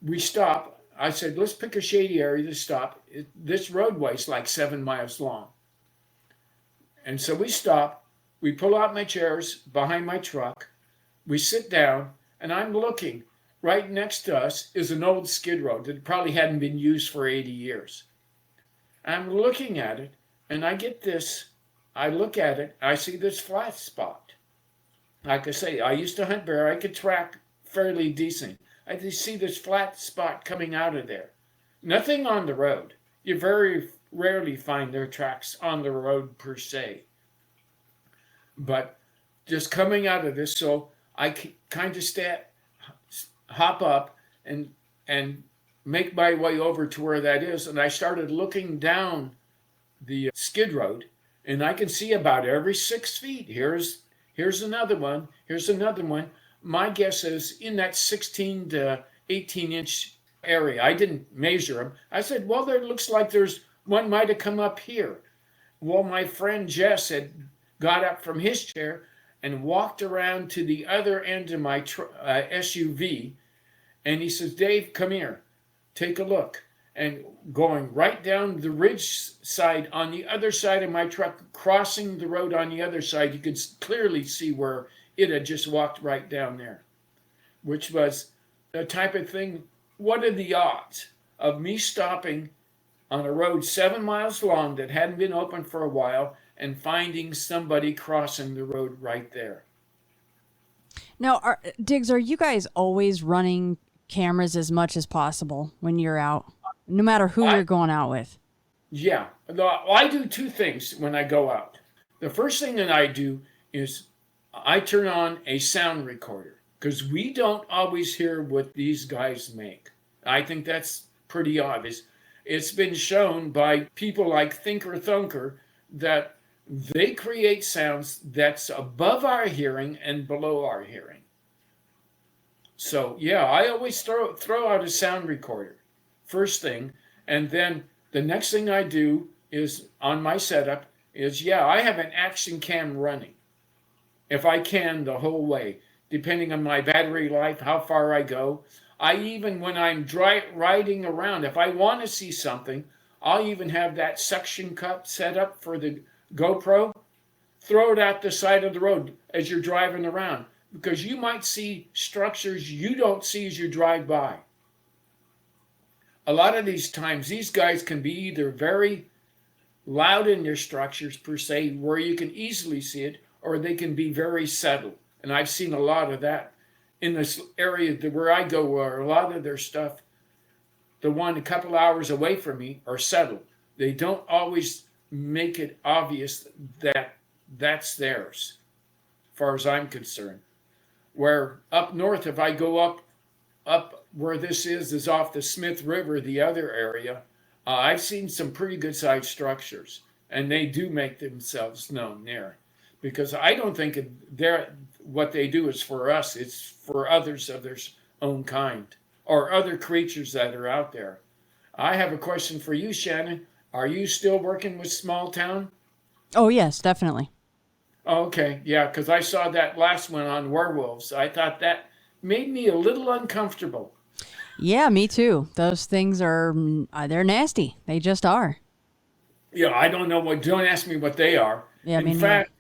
we stopped. I said, let's pick a shady area to stop. This roadway is like 7 miles long. And so we stop. We pull out my chairs behind my truck. We sit down, and I'm looking. Right next to us is an old skid road that probably hadn't been used for 80 years. I'm looking at it, and I look at it, I see this flat spot. Like I say, I used to hunt bear. I could track fairly decent. I just see this flat spot coming out of there. Nothing on the road. You very rarely find their tracks on the road per se. But just coming out of this, so I kind of hop up and make my way over to where that is, and I started looking down the skid road, and I can see about every 6 feet. Here's another one. Here's another one. My guess is in that 16 to 18-inch area. I didn't measure them. I said, well, there looks like there's one might have come up here. Well, my friend Jess had got up from his chair and walked around to the other end of my SUV, and he says, Dave, come here, take a look. And going right down the ridge side on the other side of my truck, crossing the road on the other side, you could clearly see where it had just walked right down there, which was the type of thing. What are the odds of me stopping on a road 7 miles long that hadn't been open for a while and finding somebody crossing the road right there? Now, Diggs, are you guys always running cameras as much as possible when you're out, no matter who you're going out with? Yeah. I do two things when I go out. The first thing that I do is I turn on a sound recorder, because we don't always hear what these guys make. I think that's pretty obvious. It's been shown by people like Thinker Thunker that they create sounds that's above our hearing and below our hearing. So yeah, I always throw out a sound recorder first thing, and then the next thing I do is on my setup is I have an action cam running, if I can, the whole way, depending on my battery life, how far I go. I even, when I'm riding around, if I want to see something, I'll even have that suction cup set up for the GoPro. Throw it out the side of the road as you're driving around, because you might see structures you don't see as you drive by. A lot of these times, these guys can be either very loud in their structures per se, where you can easily see it, or they can be very subtle. And I've seen a lot of that in this area where I go, where a lot of their stuff, the one a couple hours away from me, are subtle. They don't always make it obvious that that's theirs, as far as I'm concerned. Where up north, if I go up where this is off the Smith River, the other area, I've seen some pretty good sized structures, and they do make themselves known there, because I don't think what they do is for us, it's for others of their own kind or other creatures that are out there. I have a question for you, Shannon. Are you still working with Small Town? Oh, yes, definitely. Okay, yeah, because I saw that last one on werewolves. I thought that made me a little uncomfortable. Yeah, me too. Those things they're nasty. They just are. Yeah, I don't know don't ask me what they are. Yeah, in fact,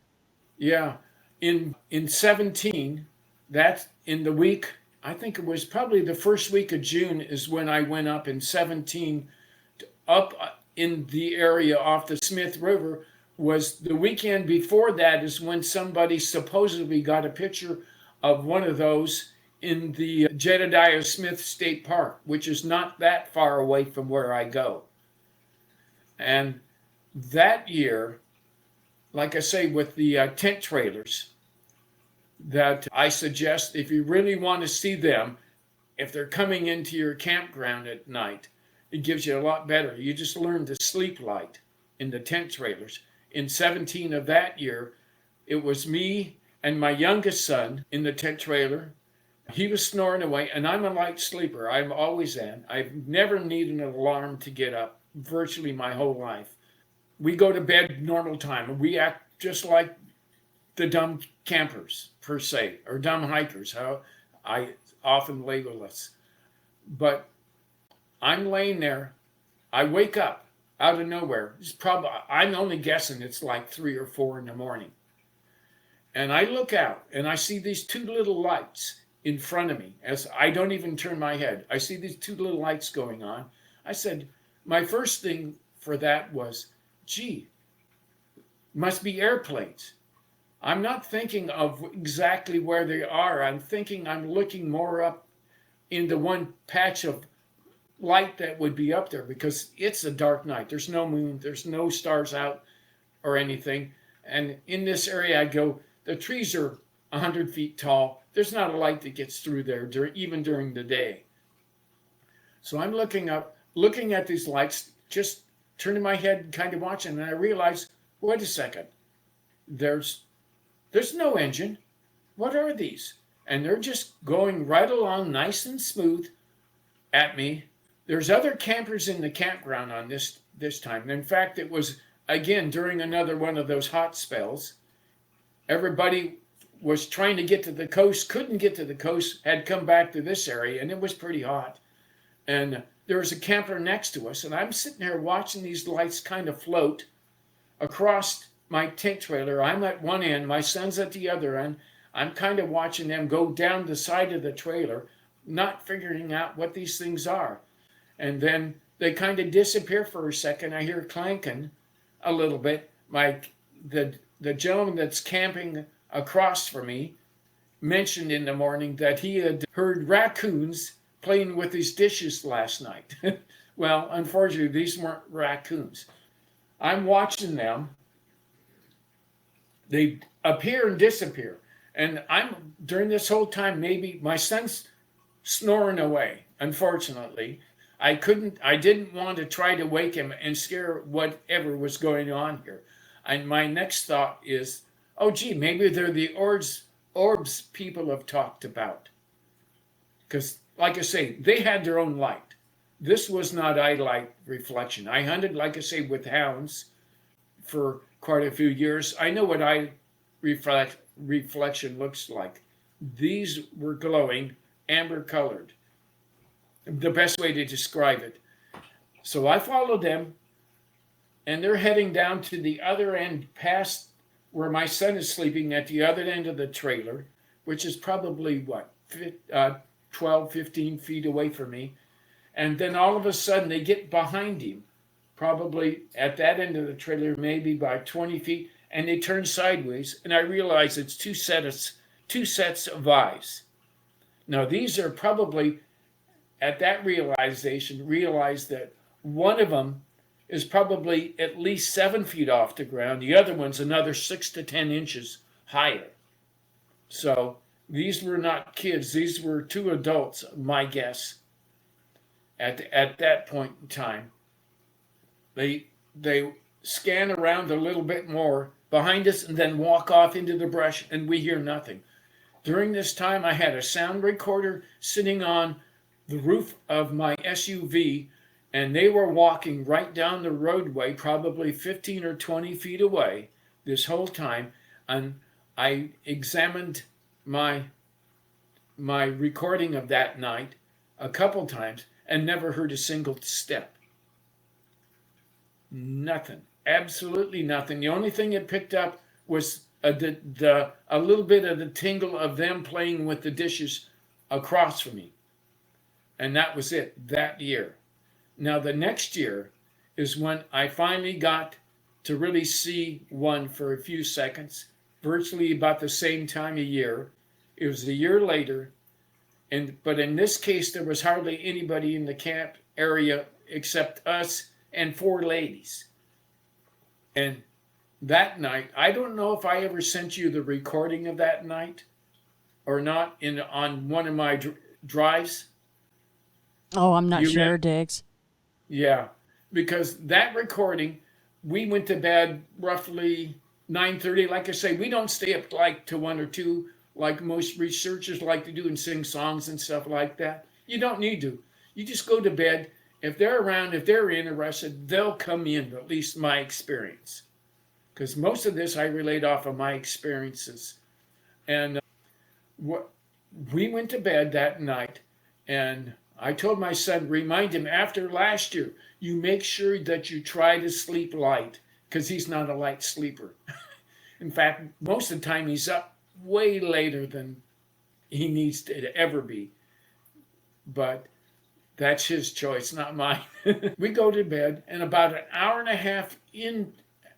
yeah, in 17, that's in the week, I think it was probably the first week of June is when I went up in 17, up in the area off the Smith River. Was the weekend before that is when somebody supposedly got a picture of one of those in the Jedediah Smith State Park, which is not that far away from where I go. And that year, like I say, with the tent trailers, that I suggest if you really want to see them, if they're coming into your campground at night, it gives you a lot better. You just learn to sleep light in the tent trailers. In 17 of that year, it was me and my youngest son in the tent trailer. He was snoring away, and I'm a light sleeper. I'm always am. I've never needed an alarm to get up, virtually my whole life. We go to bed normal time. We act just like the dumb campers, per se, or dumb hikers, how I often label us. But I'm laying there. I wake up out of nowhere. I'm only guessing it's like 3 or 4 in the morning. And I look out, and I see these two little lights in front of me. As I don't even turn my head, I see these two little lights going on. I said, my first thing for that was, gee, must be airplanes. I'm not thinking of exactly where they are. I'm looking more up into one patch of light that would be up there, because it's a dark night. There's no moon, there's no stars out or anything. And in this area, I go, the trees are 100 feet tall. There's not a light that gets through there, even during the day. So I'm looking up, looking at these lights, just turning my head, kind of watching, and I realize, wait a second, there's no engine. What are these? And they're just going right along nice and smooth at me. There's other campers in the campground on this time. In fact, it was, again, during another one of those hot spells. Everybody was trying to get to the coast, couldn't get to the coast, had come back to this area, and it was pretty hot. And there was a camper next to us, and I'm sitting there watching these lights kind of float across my tent trailer. I'm at one end, my son's at the other end. I'm kind of watching them go down the side of the trailer, not figuring out what these things are. And then they kind of disappear for a second. I hear clanking a little bit. The gentleman that's camping across from me mentioned in the morning that he had heard raccoons playing with his dishes last night. Well, unfortunately, these weren't raccoons. I'm watching them. They appear and disappear. And I'm, during this whole time, maybe my son's snoring away, unfortunately. I didn't want to try to wake him and scare whatever was going on here. And my next thought is, oh, gee, maybe they're the orbs people have talked about. Because, like I say, they had their own light. This was not eye light reflection. I hunted, like I say, with hounds for quite a few years. I know what eye reflection looks like. These were glowing, amber colored. The best way to describe it. So I followed them, and they're heading down to the other end, past where my son is sleeping, at the other end of the trailer, which is probably, 12, 15 feet away from me. And then all of a sudden, they get behind him, probably at that end of the trailer, maybe by 20 feet, and they turn sideways, and I realize it's two sets of eyes. Now, these are probably, at that realization, realize that one of them is probably at least 7 feet off the ground. The other one's another 6 to 10 inches higher. So these were not kids. These were two adults, my guess, at that point in time. They scan around a little bit more behind us and then walk off into the brush, and we hear nothing. During this time, I had a sound recorder sitting on the roof of my SUV, and they were walking right down the roadway, probably 15 or 20 feet away this whole time. And I examined my recording of that night a couple times and never heard a single step. Nothing. Absolutely nothing. The only thing it picked up was a little bit of the tingle of them playing with the dishes across from me. And that was it that year. Now, the next year is when I finally got to really see one for a few seconds, virtually about the same time of year. It was a year later, but in this case, there was hardly anybody in the camp area except us and 4 ladies. And that night, I don't know if I ever sent you the recording of that night or not on one of my drives. Oh, I'm not sure, Diggs. Yeah, because that recording, we went to bed roughly 9:30. Like I say, we don't stay up like to 1 or 2 like most researchers like to do and sing songs and stuff like that. You don't need to. You just go to bed. If they're around, if they're interested, they'll come in, at least my experience. Because most of this I relate off of my experiences. And we went to bed that night, and I told my son, remind him after last year, you make sure that you try to sleep light, because he's not a light sleeper. In fact, most of the time he's up way later than he needs to ever be. But that's his choice, not mine. We go to bed, and about an hour and a half in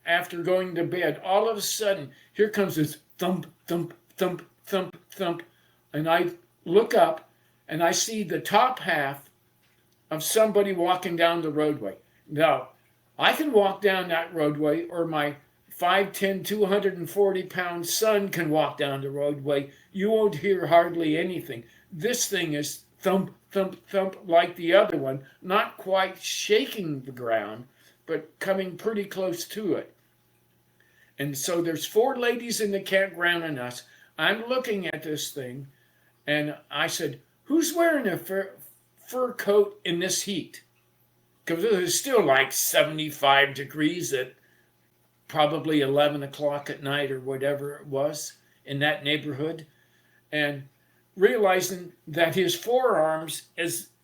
after going to bed, all of a sudden, here comes this thump, thump, thump, thump, thump. And I look up, and I see the top half of somebody walking down the roadway. Now, I can walk down that roadway, or my 5'10", 240-pound son can walk down the roadway. You won't hear hardly anything. This thing is thump, thump, thump like the other one, not quite shaking the ground, but coming pretty close to it. And so there's 4 ladies in the campground and us. I'm looking at this thing, and I said, who's wearing a fur coat in this heat? Because it was still like 75 degrees at probably 11 o'clock at night or whatever it was in that neighborhood. And realizing that his forearms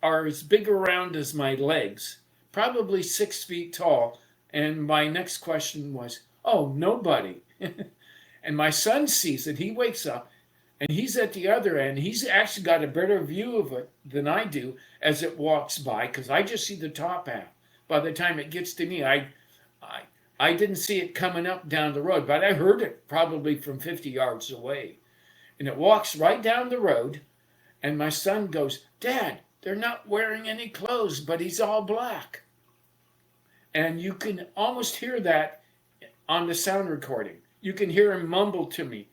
are as big around as my legs, probably 6 feet tall. And my next question was, oh, nobody. And my son sees it. He wakes up and he's at the other end. He's actually got a better view of it than I do as it walks by, because I just see the top half. By the time it gets to me, I didn't see it coming up down the road, but I heard it probably from 50 yards away. And it walks right down the road, and my son goes, Dad, they're not wearing any clothes, but he's all black. And you can almost hear that on the sound recording. You can hear him mumble to me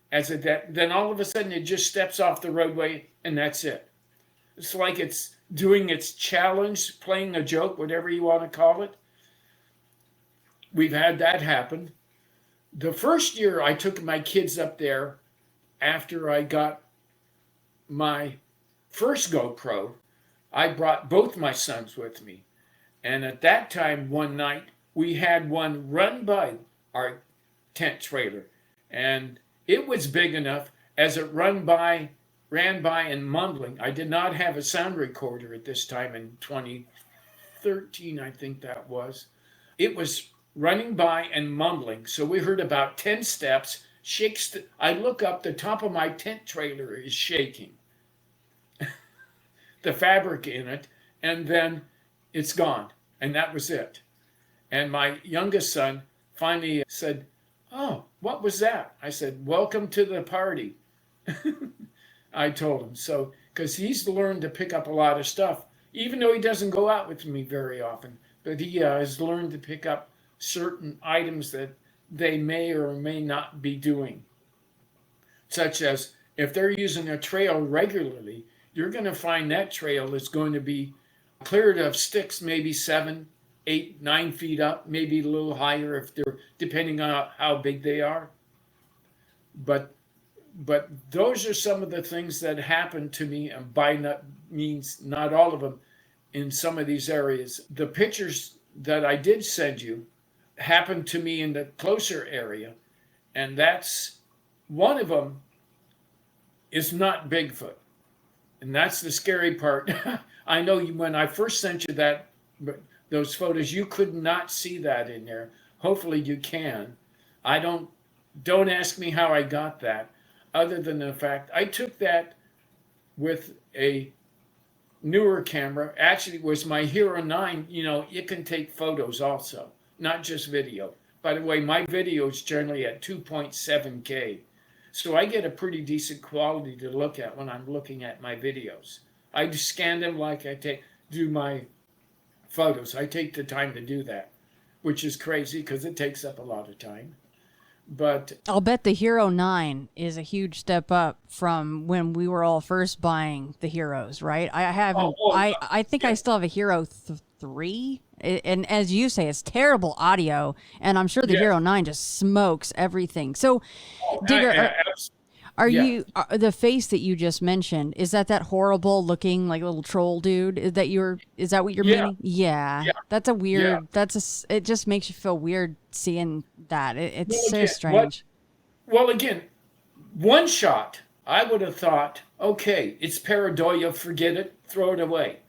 then all of a sudden it just steps off the roadway, and that's it. It's like it's doing its challenge, playing a joke, whatever you want to call it. We've had that happen. The first year I took my kids up there after I got my first GoPro, I brought both my sons with me. And at that time, one night, we had one run by our tent trailer. And it was big enough as it ran by and mumbling. I did not have a sound recorder at this time in 2013, I think that was. It was running by and mumbling. So we heard about 10 steps. I look up, the top of my tent trailer is shaking. The fabric in it, and then it's gone. And that was it. And my youngest son finally said, oh, what was that? I said, welcome to the party. I told him. So, because he's learned to pick up a lot of stuff, even though he doesn't go out with me very often, but he has learned to pick up certain items that they may or may not be doing. Such as if they're using a trail regularly, you're going to find that trail is going to be cleared of sticks, maybe 7, 8, 9 feet up, maybe a little higher if they're, depending on how big they are. But those are some of the things that happened to me, and by means not all of them, in some of these areas. The pictures that I did send you happened to me in the closer area, and that's one of them is not Bigfoot. And that's the scary part. I know when I first sent you those photos, you could not see that in there. Hopefully you can. Don't ask me how I got that, other than the fact I took that with a newer camera. Actually, it was my Hero 9. It can take photos also, not just video. By the way, my video is generally at 2.7K. So I get a pretty decent quality to look at when I'm looking at my videos. I just scan them like I do my photos. I take the time to do that, which is crazy because it takes up a lot of time. But I'll bet the Hero 9 is a huge step up from when we were all first buying the Heroes, right? I haven't. I think I still have a Hero 3. And as you say, it's terrible audio, and I'm sure the Hero 9 just smokes everything. So, Digger, are you the face that you just mentioned? Is that horrible looking like little troll dude? Is that what you're meaning? Yeah. That's a weird. Yeah. It just makes you feel weird seeing that. It's so strange. Well, again, one shot, I would have thought, okay, it's pareidolia, forget it, throw it away.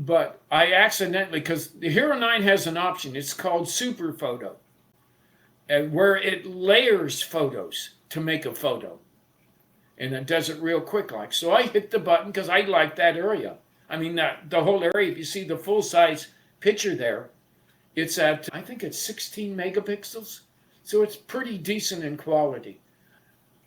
But I accidentally, because the Hero 9 has an option, it's called Super Photo, and where it layers photos to make a photo. And it does it real quick like. So I hit the button because I like that area. I mean, the whole area, if you see the full-size picture there, it's at, I think it's 16 megapixels. So it's pretty decent in quality.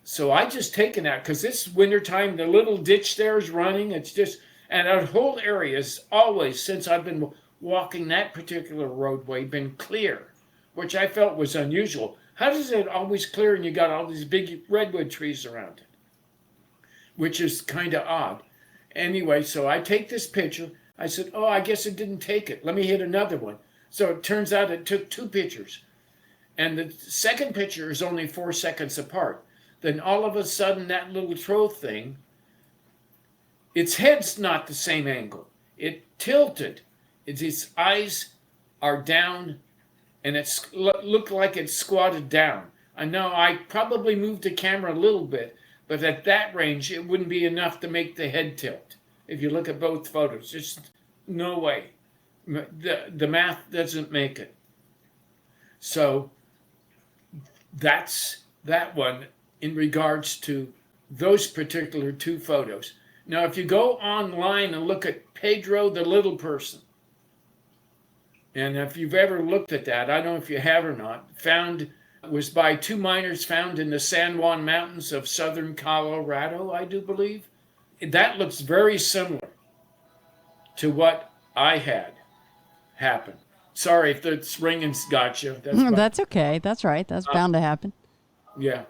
So I just taken that because it's wintertime, the little ditch there is running. It's just... And that whole area has always, since I've been walking that particular roadway, been clear. which I felt was unusual. How does it always clear and you got all these big redwood trees around it? Which is kind of odd. Anyway, so I take this picture. I said, oh, I guess it didn't take it. Let me hit another one. So it turns out it took 2 pictures. And the second picture is only 4 seconds apart. Then all of a sudden, that little troll thing, its head's not the same angle. It tilted. Its eyes are down, and it looked like it squatted down. I know I probably moved the camera a little bit, but at that range, it wouldn't be enough to make the head tilt. If you look at both photos, just no way. The math doesn't make it. So that's that one in regards to those particular 2 photos. Now, if you go online and look at Pedro the Little Person, and if you've ever looked at that, I don't know if you have or not, was by 2 miners found in the San Juan Mountains of southern Colorado, I do believe. That looks very similar to what I had happen. Sorry if the ringing's got you. That's okay. That's right. That's bound to happen. Yeah.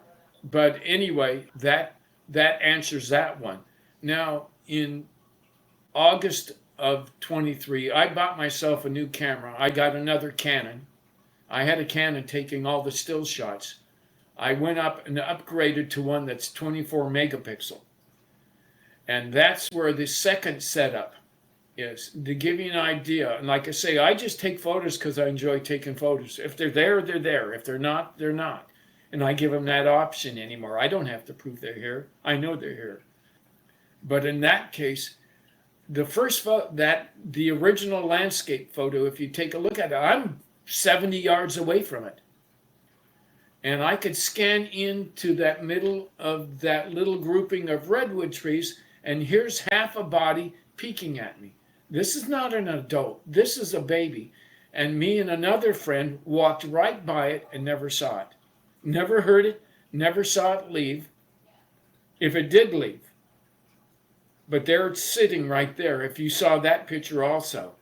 But anyway, that answers that one. Now, in August of 23, I bought myself a new camera. I got another Canon. I had a Canon taking all the still shots. I went up and upgraded to one that's 24 megapixel. And that's where the second setup is, to give you an idea. And like I say, I just take photos because I enjoy taking photos. If they're there, they're there. If they're not, they're not. And I give them that option anymore. I don't have to prove they're here. I know they're here. But in that case, the first the original landscape photo, if you take a look at it, I'm 70 yards away from it. And I could scan into that middle of that little grouping of redwood trees, and here's half a body peeking at me. This is not an adult. This is a baby. And me and another friend walked right by it and never saw it. Never heard it, never saw it leave, if it did leave. But there it's sitting right there, if you saw that picture also.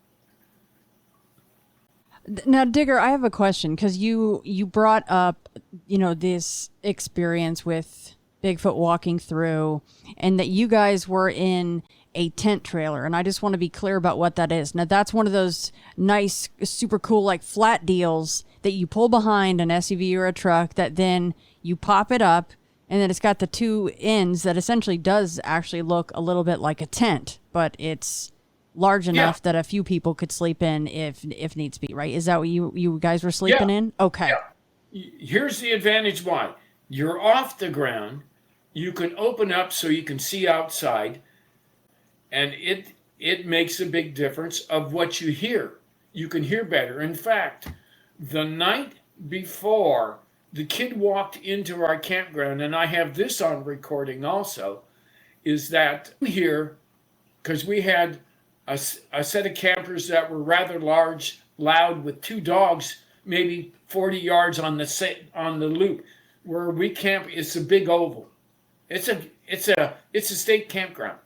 Now, Digger, I have a question, because you brought up, this experience with Bigfoot walking through, and that you guys were in a tent trailer, and I just want to be clear about what that is. Now, that's one of those nice, super cool, like flat deals that you pull behind an SUV or a truck, that then you pop it up, and then it's got the 2 ends that essentially does actually look a little bit like a tent, but it's large enough that a few people could sleep in if needs be, right? Is that what you guys were sleeping in? Okay. Yeah. Here's the advantage why. You're off the ground. You can open up so you can see outside, and it makes a big difference of what you hear. You can hear better. In fact, the night before the kid walked into our campground, and I have this on recording also, is that here, because we had a set of campers that were rather large, loud, with 2 dogs, maybe 40 yards on the loop. Where we camp, it's a big oval. It's a state campground,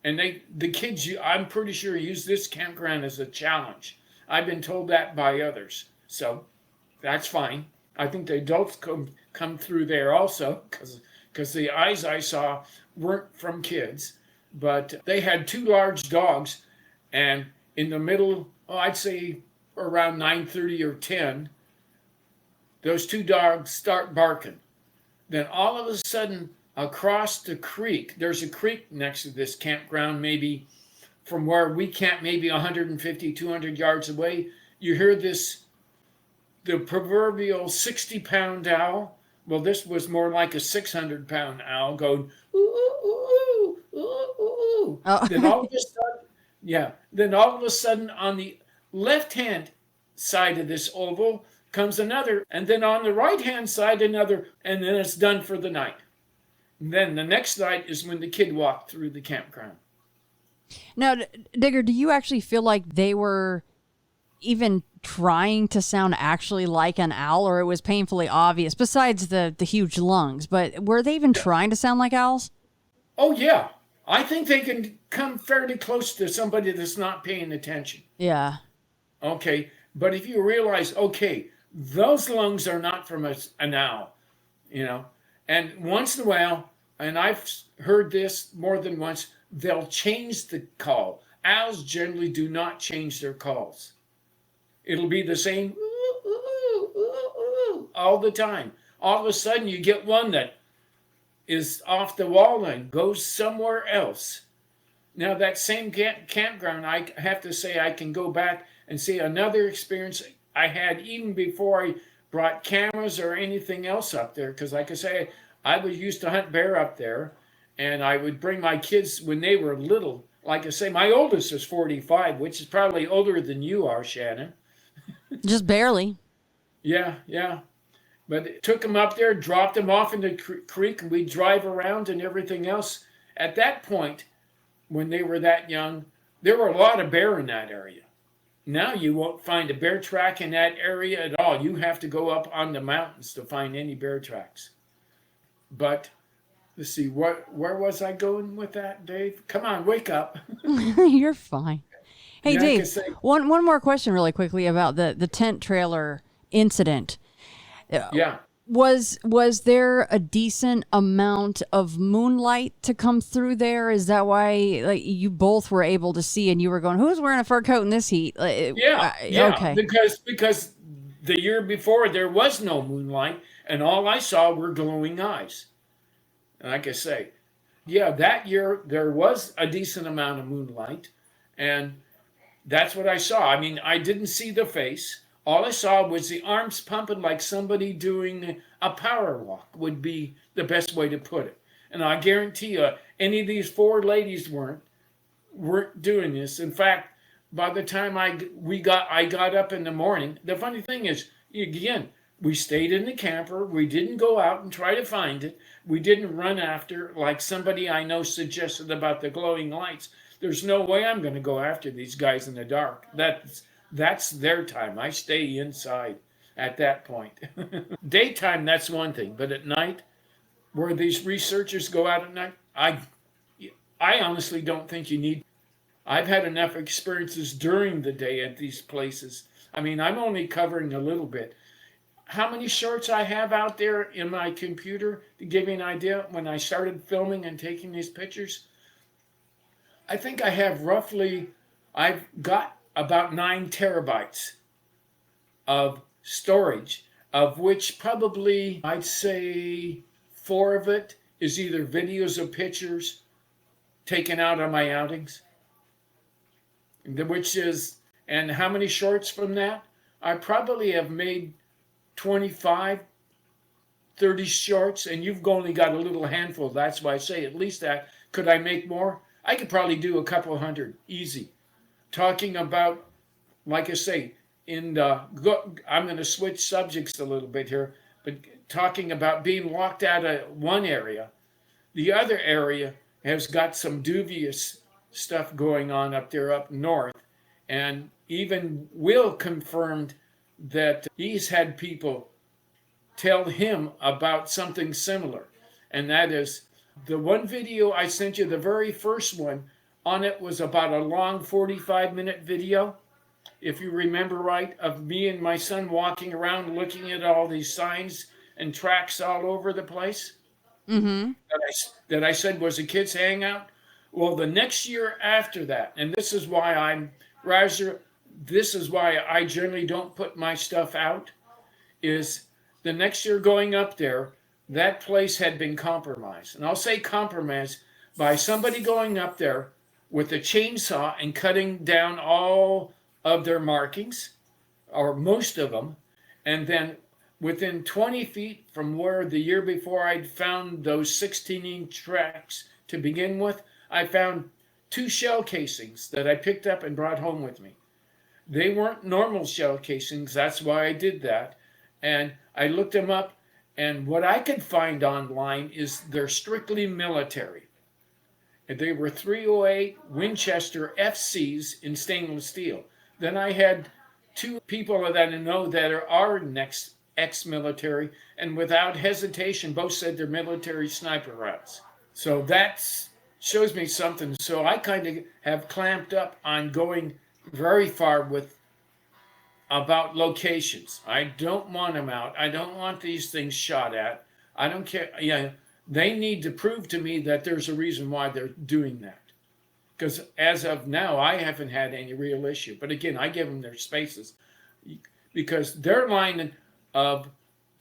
and the kids, I'm pretty sure, use this campground as a challenge. I've been told that by others, so that's fine. I think the adults come through there also, because the eyes I saw weren't from kids, but they had 2 large dogs, and in the middle, I'd say around 9:30 or 10, those 2 dogs start barking. Then all of a sudden, across the creek, there's a creek next to this campground, maybe from where we camp, maybe 150, 200 yards away. You hear the proverbial 60-pound owl. Well, this was more like a 600-pound owl going, ooh, ooh, ooh, ooh, ooh. Oh. Then all of a sudden, on the left-hand side of this oval comes another, and then on the right-hand side another, and then it's done for the night. And then the next night is when the kid walked through the campground. Now, Digger, do you actually feel like they were even trying to sound actually like an owl, or it was painfully obvious, besides the huge lungs, but were they even trying to sound like owls? Oh, yeah. I think they can come fairly close to somebody that's not paying attention. Yeah. Okay. But if you realize, okay, those lungs are not from an owl, you know. And once in a while, and I've heard this more than once, they'll change the call. Owls generally do not change their calls. It'll be the same ooh, ooh, ooh, ooh, all the time. All of a sudden, you get one that is off the wall and goes somewhere else. Now, that same campground, I have to say, I can go back and see another experience I had even before I brought cameras or anything else up there. Because, like I say, I was used to hunt bear up there, and I would bring my kids when they were little. Like I say, my oldest is 45, which is probably older than you are, Shannon. Just barely. Yeah, yeah. But it took them up there, dropped them off in the creek, and we'd drive around and everything else. At that point, when they were that young, there were a lot of bear in that area. Now you won't find a bear track in that area at all. You have to go up on the mountains to find any bear tracks. But let's see, where was I going with that, Dave? Come on, wake up. You're fine. Hey, Yeah, Dave, one more question really quickly about the tent trailer incident. Yeah. Was there a decent amount of moonlight to come through there? Is that why you both were able to see and you were going, who's wearing a fur coat in this heat? Yeah. Okay. Because the year before there was no moonlight and all I saw were glowing eyes. Like I say, yeah, that year there was a decent amount of moonlight and that's what I saw. I mean, I didn't see the face. All I saw was the arms pumping like somebody doing a power walk would be the best way to put it. And I guarantee you, any of these four ladies weren't doing this. In fact, by the time I got up in the morning, the funny thing is, again, we stayed in the camper. We didn't go out and try to find it. We didn't run after like somebody I know suggested about the glowing lights. There's no way I'm going to go after these guys in the dark. That's their time. I stay inside at that point. Daytime, that's one thing. But at night, where these researchers go out at night, I honestly don't think you need. I've had enough experiences during the day at these places. I mean, I'm only covering a little bit. How many shorts I have out there in my computer to give you an idea when I started filming and taking these pictures? I think I have I've got about 9 terabytes of storage, of which probably I'd say 4 of it is either videos or pictures taken out on my outings. And how many shorts from that? I probably have made 25, 30 shorts, and you've only got a little handful. That's why I say at least that. Could I make more? I could probably do a couple hundred, easy. Talking about, like I say, I'm going to switch subjects a little bit here, but talking about being locked out of one area, the other area has got some dubious stuff going on up there up north. And even Will confirmed that he's had people tell him about something similar. And that is the one video I sent you, the very first one, on it was about a long 45-minute video, if you remember right, of me and my son walking around looking at all these signs and tracks all over the place. Mm-hmm. That I said was a kid's hangout. Well, the next year after that, and this is why I generally don't put my stuff out, is the next year going up there, that place had been compromised. And I'll say compromised by somebody going up there with a chainsaw and cutting down all of their markings, or most of them, and then within 20 feet from where the year before I'd found those 16-inch tracks to begin with, I found 2 shell casings that I picked up and brought home with me. They weren't normal shell casings, that's why I did that. And I looked them up, and what I could find online is they're strictly military. And they were .308 Winchester FCs in stainless steel. Then I had 2 people that I know that are ex-military, and without hesitation, both said they're military sniper rounds. So that shows me something. So I kind of have clamped up on going very far with about locations. I don't want them out. I don't want these things shot at. I don't care. Yeah, they need to prove to me that there's a reason why they're doing that. Because as of now, I haven't had any real issue. But again, I give them their spaces because their line of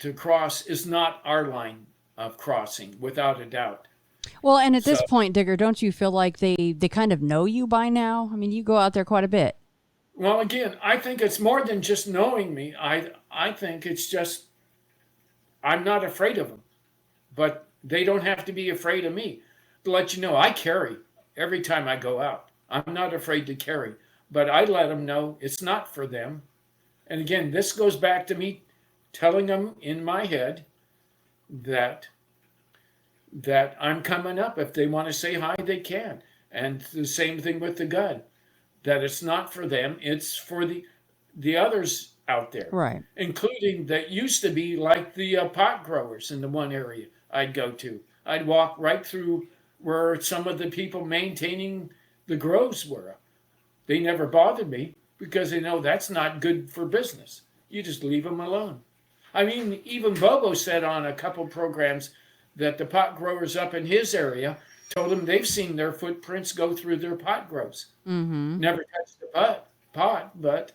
to cross is not our line of crossing, without a doubt. Well, and at this point, Digger, don't you feel like they kind of know you by now? I mean, you go out there quite a bit. Well, again, I think it's more than just knowing me. I think it's just I'm not afraid of them, but they don't have to be afraid of me. To let you know, I carry every time I go out. I'm not afraid to carry, but I let them know it's not for them. And again, this goes back to me telling them in my head that I'm coming up. If they want to say hi, they can. And the same thing with the gun, that it's not for them, it's for the others out there. Right. Including that used to be like the pot growers in the one area I'd go to. I'd walk right through where some of the people maintaining the groves were. They never bothered me because they know that's not good for business. You just leave them alone. I mean, even Bobo said on a couple programs that the pot growers up in his area told him they've seen their footprints go through their pot groves. Mm-hmm. Never touched the pot, but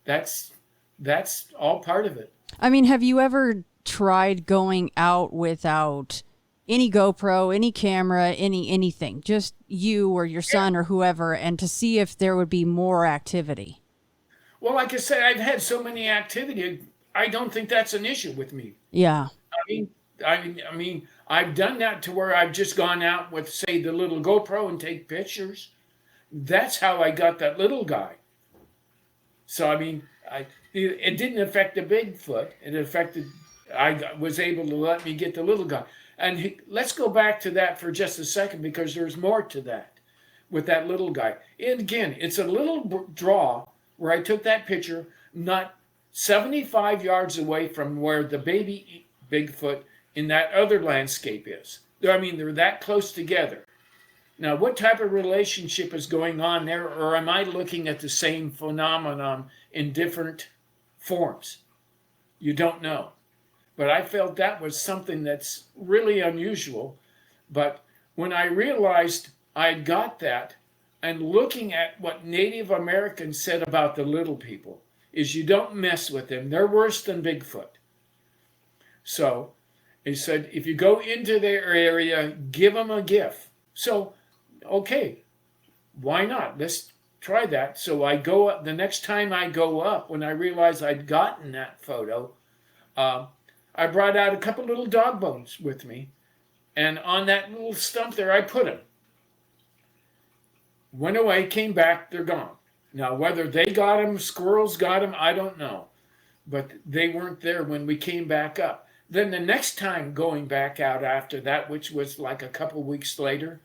that's all part of it. I mean, have you ever tried going out without any GoPro, any camera, anything, just you or your son or whoever, and to see if there would be more activity? Well, like I said, I've had so many activity. I don't think that's an issue with me. Yeah. I mean, I've done that to where I've just gone out with, say, the little GoPro and take pictures. That's how I got that little guy. So, I mean, it didn't affect the Bigfoot. I was able to let me get the little guy. And let's go back to that for just a second, because there's more to that with that little guy. And again, it's a little draw where I took that picture, not 75 yards away from where the baby Bigfoot in that other landscape is. I mean, they're that close together. Now, what type of relationship is going on there, or am I looking at the same phenomenon in different forms? You don't know. But I felt that was something that's really unusual. But when I realized I got that, and looking at what Native Americans said about the little people, is you don't mess with them. They're worse than Bigfoot. So he said, if you go into their area, give them a gift. So, okay, why not? Let's try that. So I go up, the next time I go up, when I realized I'd gotten that photo, I brought out a couple little dog bones with me. And on that little stump there, I put them. Went away, came back, they're gone. Now, whether they got them, squirrels got them, I don't know. But they weren't there when we came back up. Then the next time going back out after that, which was like a couple weeks later,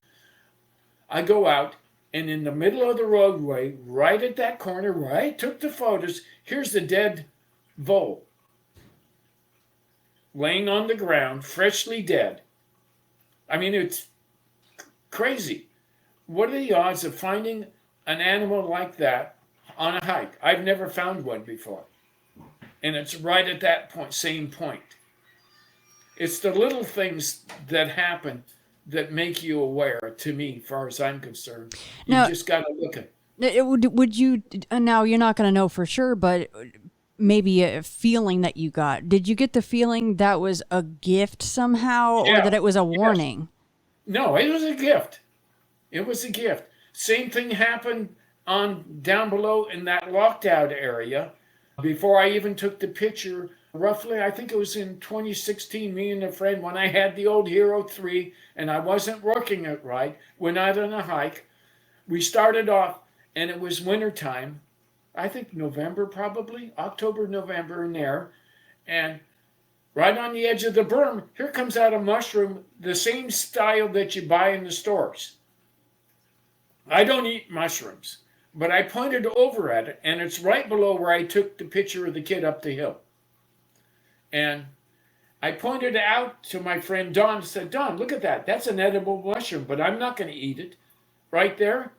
I go out, and in the middle of the roadway, right at that corner where I took the photos, here's the dead vole. Laying on the ground, freshly dead. I mean, it's crazy. What are the odds of finding an animal like that on a hike? I've never found one before. And it's right at that point, same point. It's the little things that happen that make you aware, to me, as far as I'm concerned. You just got to look at it. Would you, now you're not going to know for sure, but maybe a feeling that you got. Did you get the feeling that was a gift somehow, or that it was a warning? No, it was a gift. It was a gift. Same thing happened on down below in that lockdown area. Before I even took the picture, roughly, I think it was in 2016, me and a friend, when I had the old Hero 3 and I wasn't working it right, went out on a hike. We started off, and it was wintertime. I think November probably, October, November in there. And right on the edge of the berm, here comes out a mushroom, the same style that you buy in the stores. I don't eat mushrooms, but I pointed over at it, and it's right below where I took the picture of the kid up the hill. And I pointed out to my friend Don and said, Don, look at that. That's an edible mushroom, but I'm not going to eat it. Right there,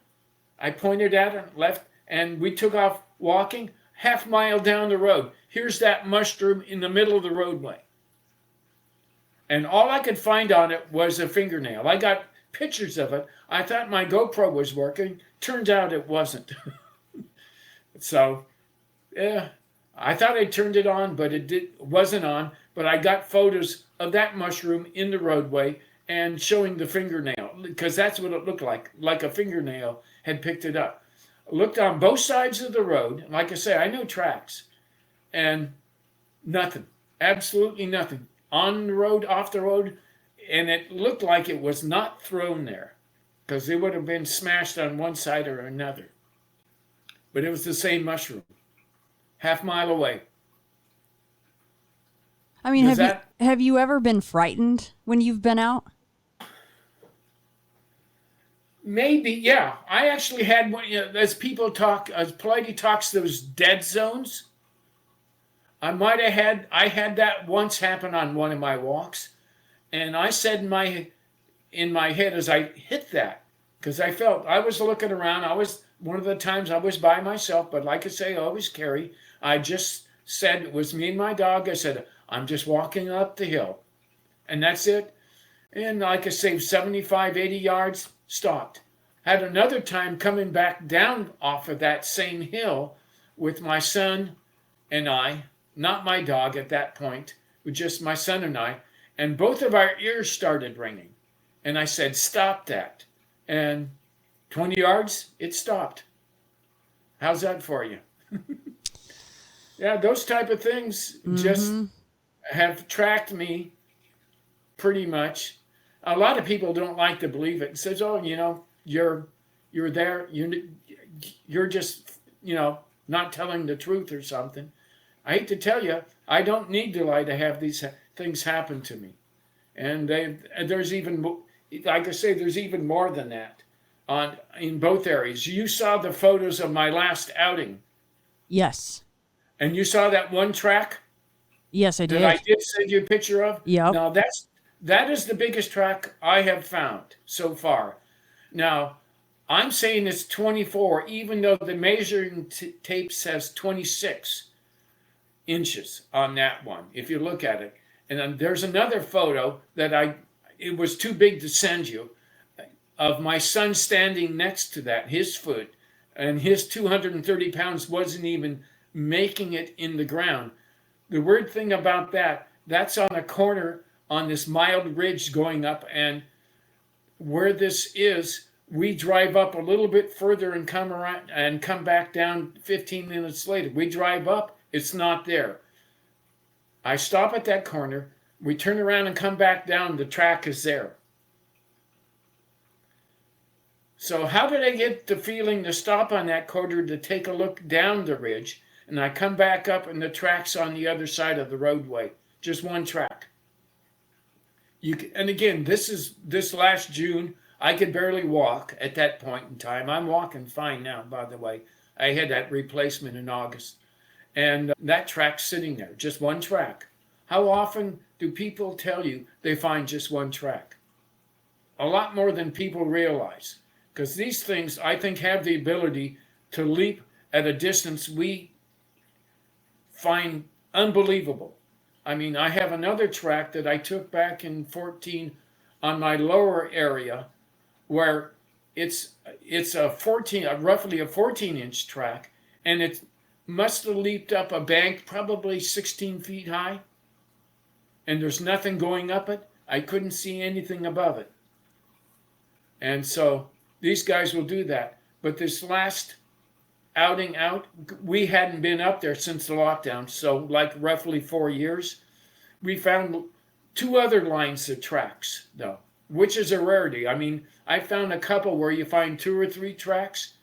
I pointed at it, left, and we took off walking. half mile down the road, here's that mushroom in the middle of the roadway. And all I could find on it was a fingernail. I got pictures of it. I thought my GoPro was working. Turns out it wasn't. So, yeah, I thought I turned it on, but it wasn't on. But I got photos of that mushroom in the roadway and showing the fingernail, because that's what it looked like a fingernail had picked it up. I looked on both sides of the road. Like I say, I know tracks. And nothing. Absolutely nothing. On the road, off the road. And it looked like it was not thrown there, because it would have been smashed on one side or another. But it was the same mushroom, half mile away. I mean, have you ever been frightened when you've been out? Maybe, yeah. I actually had one, as people talk, as Polity talks, those dead zones. I had that once happen on one of my walks. And I said in my head as I hit that, because I was looking around. One of the times I was by myself, but like I say, I always carry. I just said, it was me and my dog. I said, I'm just walking up the hill. And that's it. And like I say, 75, 80 yards, stopped. Had another time coming back down off of that same hill with my son and I, not my dog at that point, with just my son and I, and both of our ears started ringing. And I said, stop that. And 20 yards, it stopped. How's that for you? Yeah, those type of things just have tracked me pretty much. A lot of people don't like to believe it. It says, oh, you're there. You're just, not telling the truth or something. I hate to tell you, I don't need to lie to have these things happen to me. And there's even, like I say, there's even more than that in both areas. You saw the photos of my last outing. Yes. And you saw that one track? Yes, I did. That I did send you a picture of? Yeah. Now, that is the biggest track I have found so far. Now, I'm saying it's 24, even though the measuring tape says 26 inches on that one, if you look at it. And then there's another photo that it was too big to send you, of my son standing next to that, his foot, and his 230 pounds wasn't even making it in the ground. The weird thing about that's on a corner on this mild ridge going up, and where this is, we drive up a little bit further and come around and come back down 15 minutes later. We drive up, it's not there. I stop at that corner, we turn around and come back down, the track is there. So how did I get the feeling to stop on that corner to take a look down the ridge, and I come back up and the track's on the other side of the roadway, just one track. And again, this last June, I could barely walk at that point in time. I'm walking fine now, by the way. I had that replacement in August. And that track's sitting there, just one track. How often do people tell you they find just one track? A lot more than people realize. Because these things, I think, have the ability to leap at a distance we find unbelievable. I mean, I have another track that I took back in 14 on my lower area, where it's roughly a 14-inch track, and it must have leaped up a bank probably 16 feet high, and there's nothing going up it. I couldn't see anything above it. And so these guys will do that. But this last outing out, we hadn't been up there since the lockdown, so like roughly 4 years. We found 2 other lines of tracks, though, which is a rarity. I mean, I found a couple where you find 2 or 3 tracks,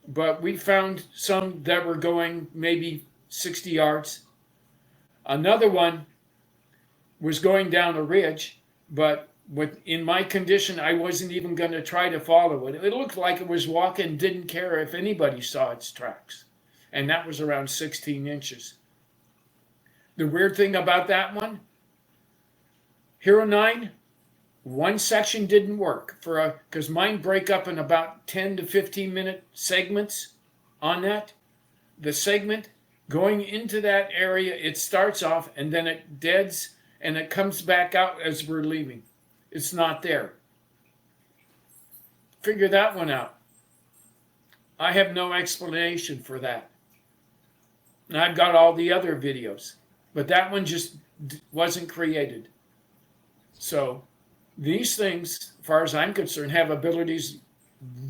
but we found some that were going maybe 60 yards. Another one was going down a ridge, but in my condition, I wasn't even going to try to follow it. It looked like it was walking, didn't care if anybody saw its tracks. And that was around 16 inches. The weird thing about that one, Hero 9, one section didn't work because mine break up in about 10 to 15 minute segments on that. the segment going into that area, it starts off and then it deads and it comes back out as we're leaving. It's not there. Figure that one out. I have no explanation for that. And I've got all the other videos, but that one just wasn't created. So these things, as far as I'm concerned, have abilities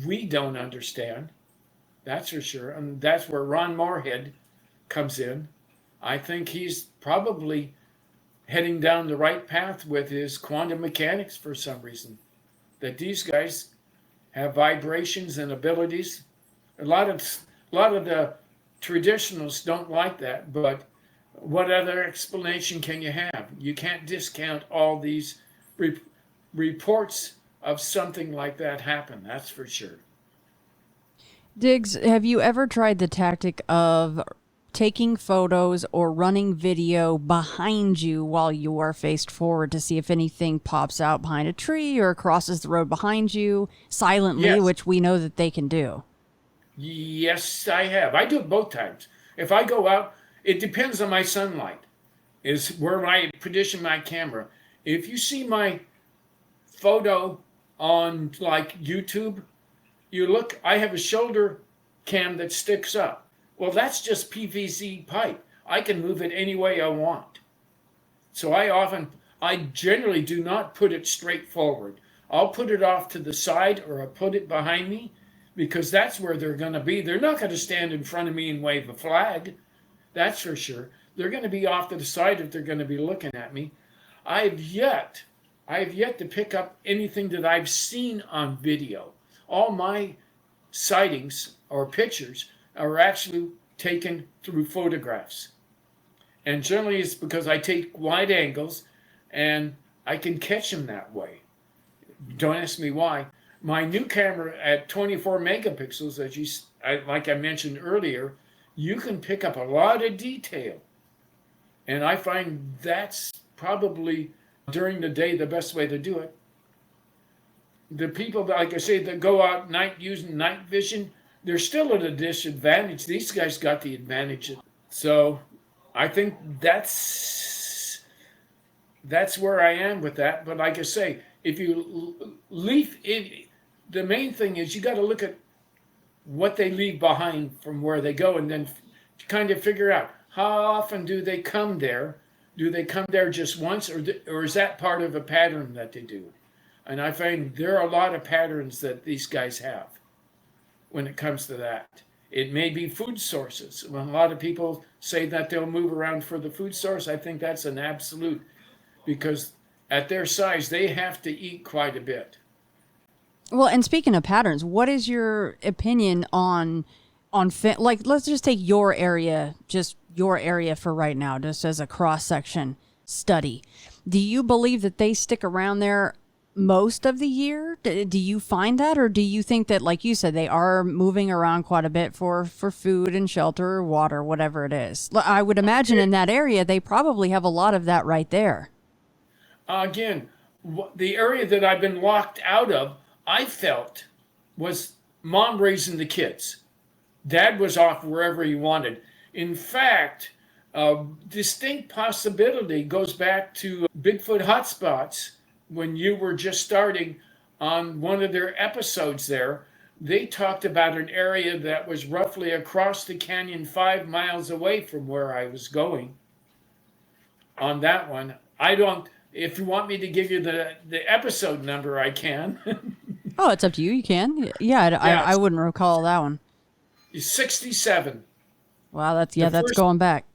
we don't understand. That's for sure. And that's where Ron Moorhead comes in. I think he's probably heading down the right path with his quantum mechanics for some reason. That these guys have vibrations and abilities. A lot of the traditionalists don't like that, but what other explanation can you have? You can't discount all these reports of something like that happen, that's for sure. Diggs, have you ever tried the tactic of taking photos or running video behind you while you are faced forward to see if anything pops out behind a tree or crosses the road behind you silently, Yes. which we know that they can do? Yes, I have. I do it both times. If I go out, it depends on my sunlight, is where I position my camera. If you see my photo on like YouTube, you look, I have a shoulder cam that sticks up. Well, that's just PVC pipe. I can move it any way I want. So I generally do not put it straight forward. I'll put it off to the side or I'll put it behind me because that's where they're going to be. They're not going to stand in front of me and wave a flag. That's for sure. They're going to be off to the side if they're going to be looking at me. I have yet to pick up anything that I've seen on video. All my sightings or pictures are actually taken through photographs. And generally it's because I take wide angles and I can catch them that way. Don't ask me why. My new camera at 24 megapixels, like I mentioned earlier, you can pick up a lot of detail. And I find that's probably during the day the best way to do it. The people, like I say, that go out night using night vision, they're still at a disadvantage. These guys got the advantage. So I think that's where I am with that. But like I say, if you leave, the main thing is you got to look at what they leave behind from where they go and then kind of figure out how often do they come there? Do they come there just once or is that part of a pattern that they do? And I find there are a lot of patterns that these guys have when it comes to that. It may be food sources. When a lot of people say that they'll move around for the food source, I think that's an absolute, because at their size, they have to eat quite a bit. Well, and speaking of patterns, what is your opinion on like, let's just take your area for right now, just as a cross-section study. Do you believe that they stick around there most of the year? Do you find that, or do you think that, like you said, they are moving around quite a bit for food and shelter or water, whatever it is? I would imagine in that area, they probably have a lot of that right there. Again, the area that I've been locked out of, I felt, was mom raising the kids. Dad was off wherever he wanted. In fact, distinct possibility goes back to Bigfoot hotspots. When you were just starting on one of their episodes there, they talked about an area that was roughly across the canyon 5 miles away from where I was going. On that one, if you want me to give you the episode number, I can. Oh, it's up to you. You can. Yeah, I wouldn't recall that one. 67. Wow, that's going back.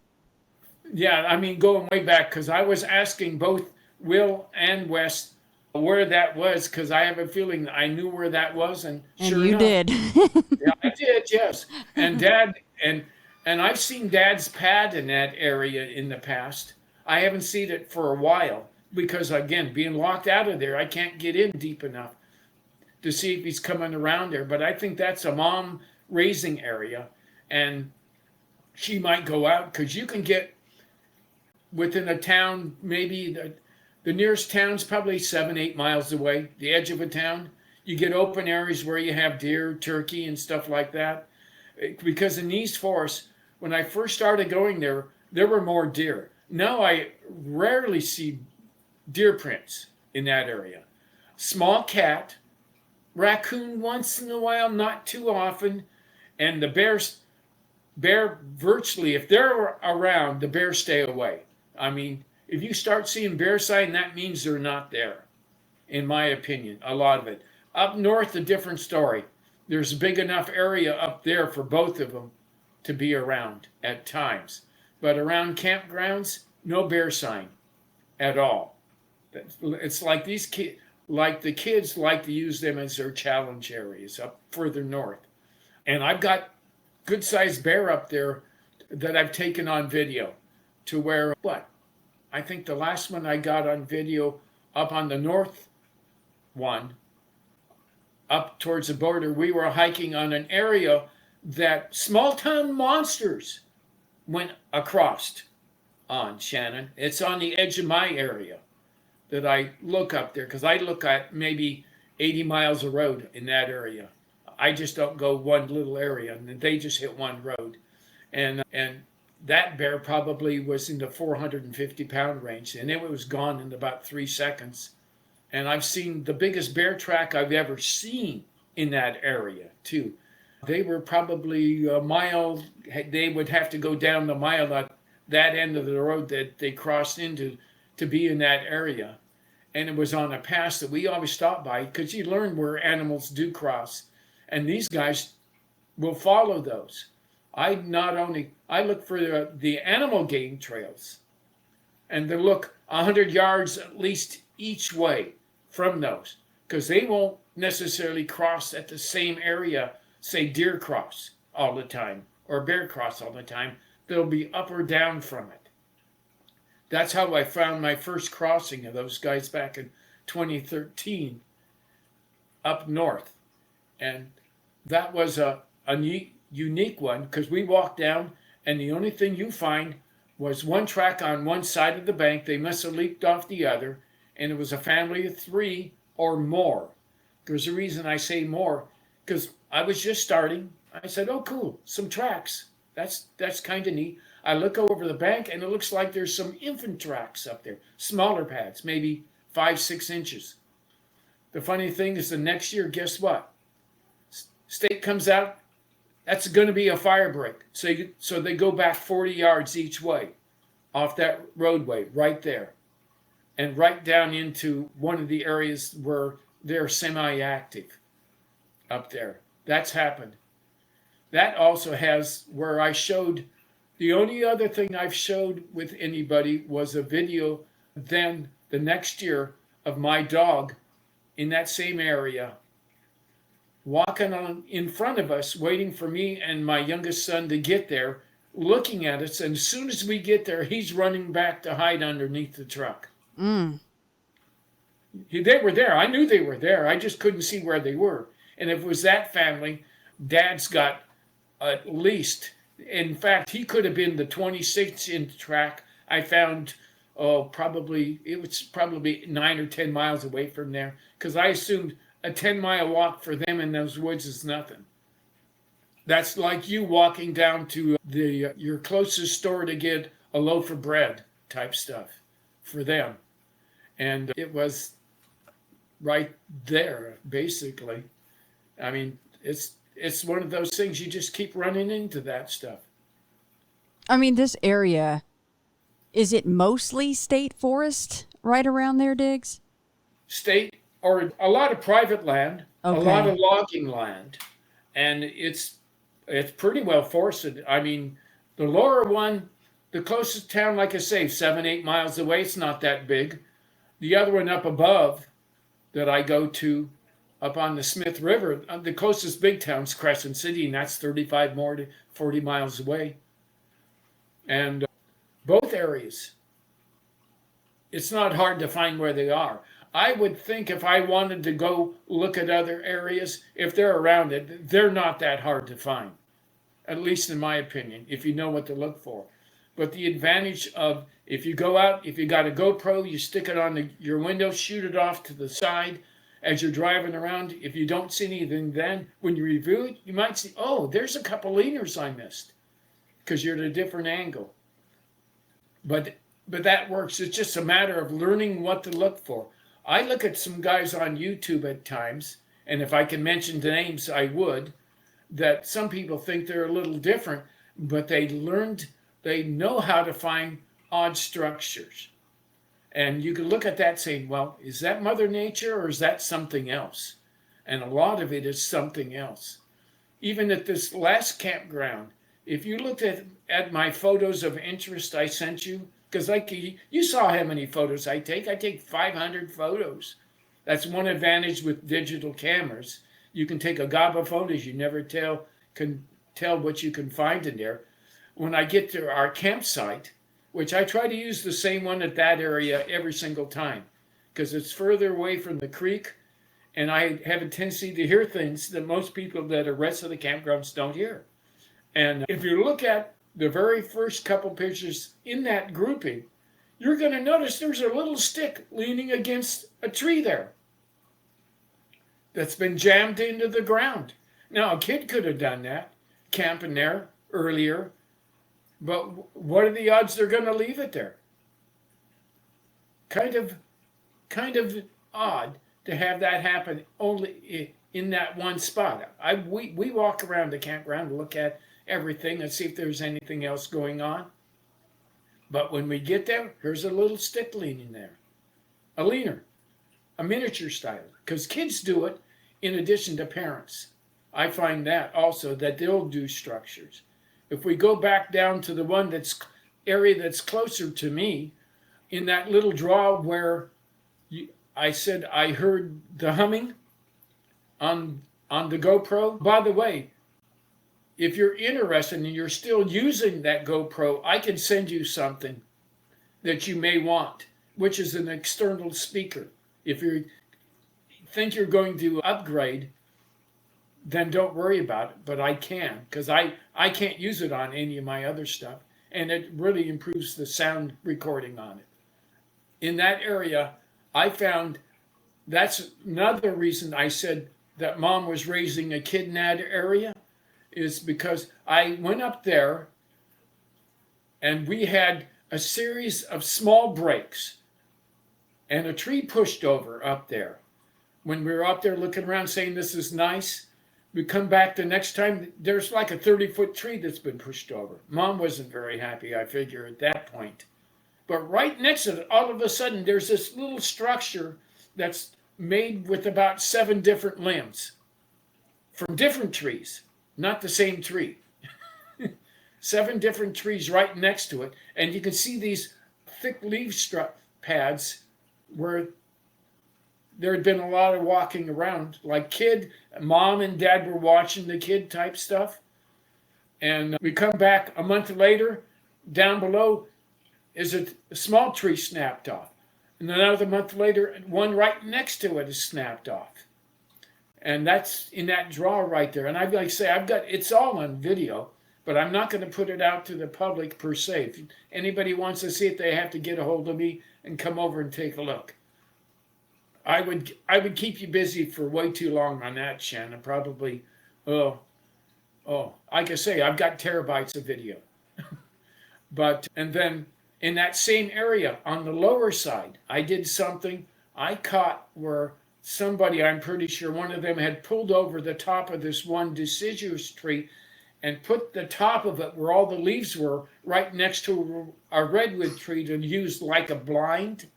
Yeah, I mean, going way back, because I was asking both Will and Wes where that was, because I have a feeling I knew where that was, and sure you enough, did. yeah, I did, yes. And Dad, and I've seen Dad's pad in that area in the past. I haven't seen it for a while because, again, being locked out of there, I can't get in deep enough to see if he's coming around there. But I think that's a mom raising area, and she might go out because you can get within a town, maybe the nearest town's probably 7-8 miles away, the edge of a town. You get open areas where you have deer, turkey, and stuff like that. Because in these forests, when I first started going there, there were more deer. Now I rarely see deer prints in that area. Small cat, raccoon once in a while, not too often, and the bear virtually, if they're around, the bears stay away. I mean, if you start seeing bear sign, that means they're not there, in my opinion, a lot of it. Up north, a different story. There's a big enough area up there for both of them to be around at times. But around campgrounds, no bear sign at all. It's like these kids, like the kids like to use them as their challenge areas up further north. And I've got good-sized bear up there that I've taken on video to where, I think the last one I got on video up on the north one, up towards the border, we were hiking on an area that small-town monsters went across on, Shannon. It's on the edge of my area that I look up there, because I look at maybe 80 miles of road in that area. I just don't go one little area, and they just hit one road. And that bear probably was in the 450-pound range, and it was gone in about 3 seconds. And I've seen the biggest bear track I've ever seen in that area, too. They were probably a mile. They would have to go down the mile at that end of the road that they crossed into to be in that area. And it was on a pass that we always stop by, because you learn where animals do cross. And these guys will follow those. I look for the animal game trails, and they look 100 yards at least each way from those, because they won't necessarily cross at the same area, say deer cross all the time or bear cross all the time. They'll be up or down from it. That's how I found my first crossing of those guys back in 2013 up north. And that was a unique one, because we walked down, and the only thing you find was one track on one side of the bank. They must have leaped off the other, and it was a family of 3 or more. There's a reason I say more, because I was just starting. I said, oh, cool, some tracks. That's kind of neat. I look over the bank, and it looks like there's some infant tracks up there, smaller pads, maybe 5-6 inches. The funny thing is, the next year, guess what? State comes out, that's going to be a fire break. So they go back 40 yards each way off that roadway right there, and right down into one of the areas where they're semi-active up there. That's happened. That also has where I showed, the only other thing I've showed with anybody was a video then the next year of my dog in that same area, walking on in front of us, waiting for me and my youngest son to get there, looking at us. And as soon as we get there, he's running back to hide underneath the truck. They were there. I knew they were there. I just couldn't see where they were. And if it was that family, Dad's got at least, in fact, he could have been the 26-inch track I found. It was probably 9 or 10 miles away from there, because I assumed a 10-mile walk for them in those woods is nothing. That's like you walking down to your closest store to get a loaf of bread type stuff for them. And it was right there, basically. I mean, it's one of those things, you just keep running into that stuff. I mean, this area, is it mostly state forest right around there, Diggs? State, or a lot of private land, okay. A lot of logging land, and it's pretty well forested. I mean, the lower one, the closest town, like I say, 7-8 miles away, it's not that big. The other one up above that I go to, up on the Smith River, the closest big town's Crescent City, and that's 35 more to 40 miles away. And both areas, it's not hard to find where they are. I would think if I wanted to go look at other areas, if they're around it, they're not that hard to find, at least in my opinion, if you know what to look for. But the advantage of, if you go out, if you got a GoPro, you stick it on your window, shoot it off to the side as you're driving around. If you don't see anything, then when you review it, you might see, oh, there's a couple leaners I missed. because you're at a different angle. But that works. It's just a matter of learning what to look for. I look at some guys on YouTube at times, and if I can mention the names, I would, that some people think they're a little different, but they know how to find odd structures. And you can look at that saying, well, is that Mother Nature or is that something else? And a lot of it is something else. Even at this last campground, if you looked at my photos of interest I sent you, because you saw how many photos I take 500 photos. That's one advantage with digital cameras. You can take a gob of photos, you never can tell what you can find in there. When I get to our campsite, which I try to use the same one at that area every single time, because it's further away from the creek, and I have a tendency to hear things that most people that are rest of the campgrounds don't hear. And if you look at the very first couple pictures in that grouping, you're going to notice there's a little stick leaning against a tree there that's been jammed into the ground. Now, a kid could have done that, camping there earlier, but what are the odds they're going to leave it there? Kind of odd to have that happen only in that one spot. We walk around the campground and look at everything and see if there's anything else going on. But when we get there, here's a little stick leaning there. A leaner, a miniature style, because kids do it in addition to parents. I find that also, that they'll do structures. If we go back down to the one area that's closer to me, in that little draw where I said I heard the humming on the GoPro. By the way, if you're interested and you're still using that GoPro, I can send you something that you may want, which is an external speaker. If you think you're going to upgrade, then don't worry about it, but I can, because I can't use it on any of my other stuff, and it really improves the sound recording on it. In that area, I found that's another reason I said that Mom was raising a kid in that area, is because I went up there and we had a series of small breaks and a tree pushed over up there. When we were up there looking around saying this is nice, we come back the next time, there's like a 30-foot tree that's been pushed over. Mom wasn't very happy, I figure, at that point. But right next to it, all of a sudden, there's this little structure that's made with about 7 different limbs from different trees, not the same tree. 7 different trees right next to it. And you can see these thick leaf pads where there had been a lot of walking around, like Mom and Dad were watching the kid type stuff. And we come back a month later, down below is a small tree snapped off. And then another month later, one right next to it is snapped off. And that's in that draw right there. And it's all on video, but I'm not going to put it out to the public per se. If anybody wants to see it, they have to get a hold of me and come over and take a look. I would keep you busy for way too long on that, Shannon. Probably, like I say, I've got terabytes of video. And then in that same area on the lower side, I did something I caught where somebody, I'm pretty sure one of them, had pulled over the top of this one deciduous tree and put the top of it where all the leaves were right next to a redwood tree to use like a blind.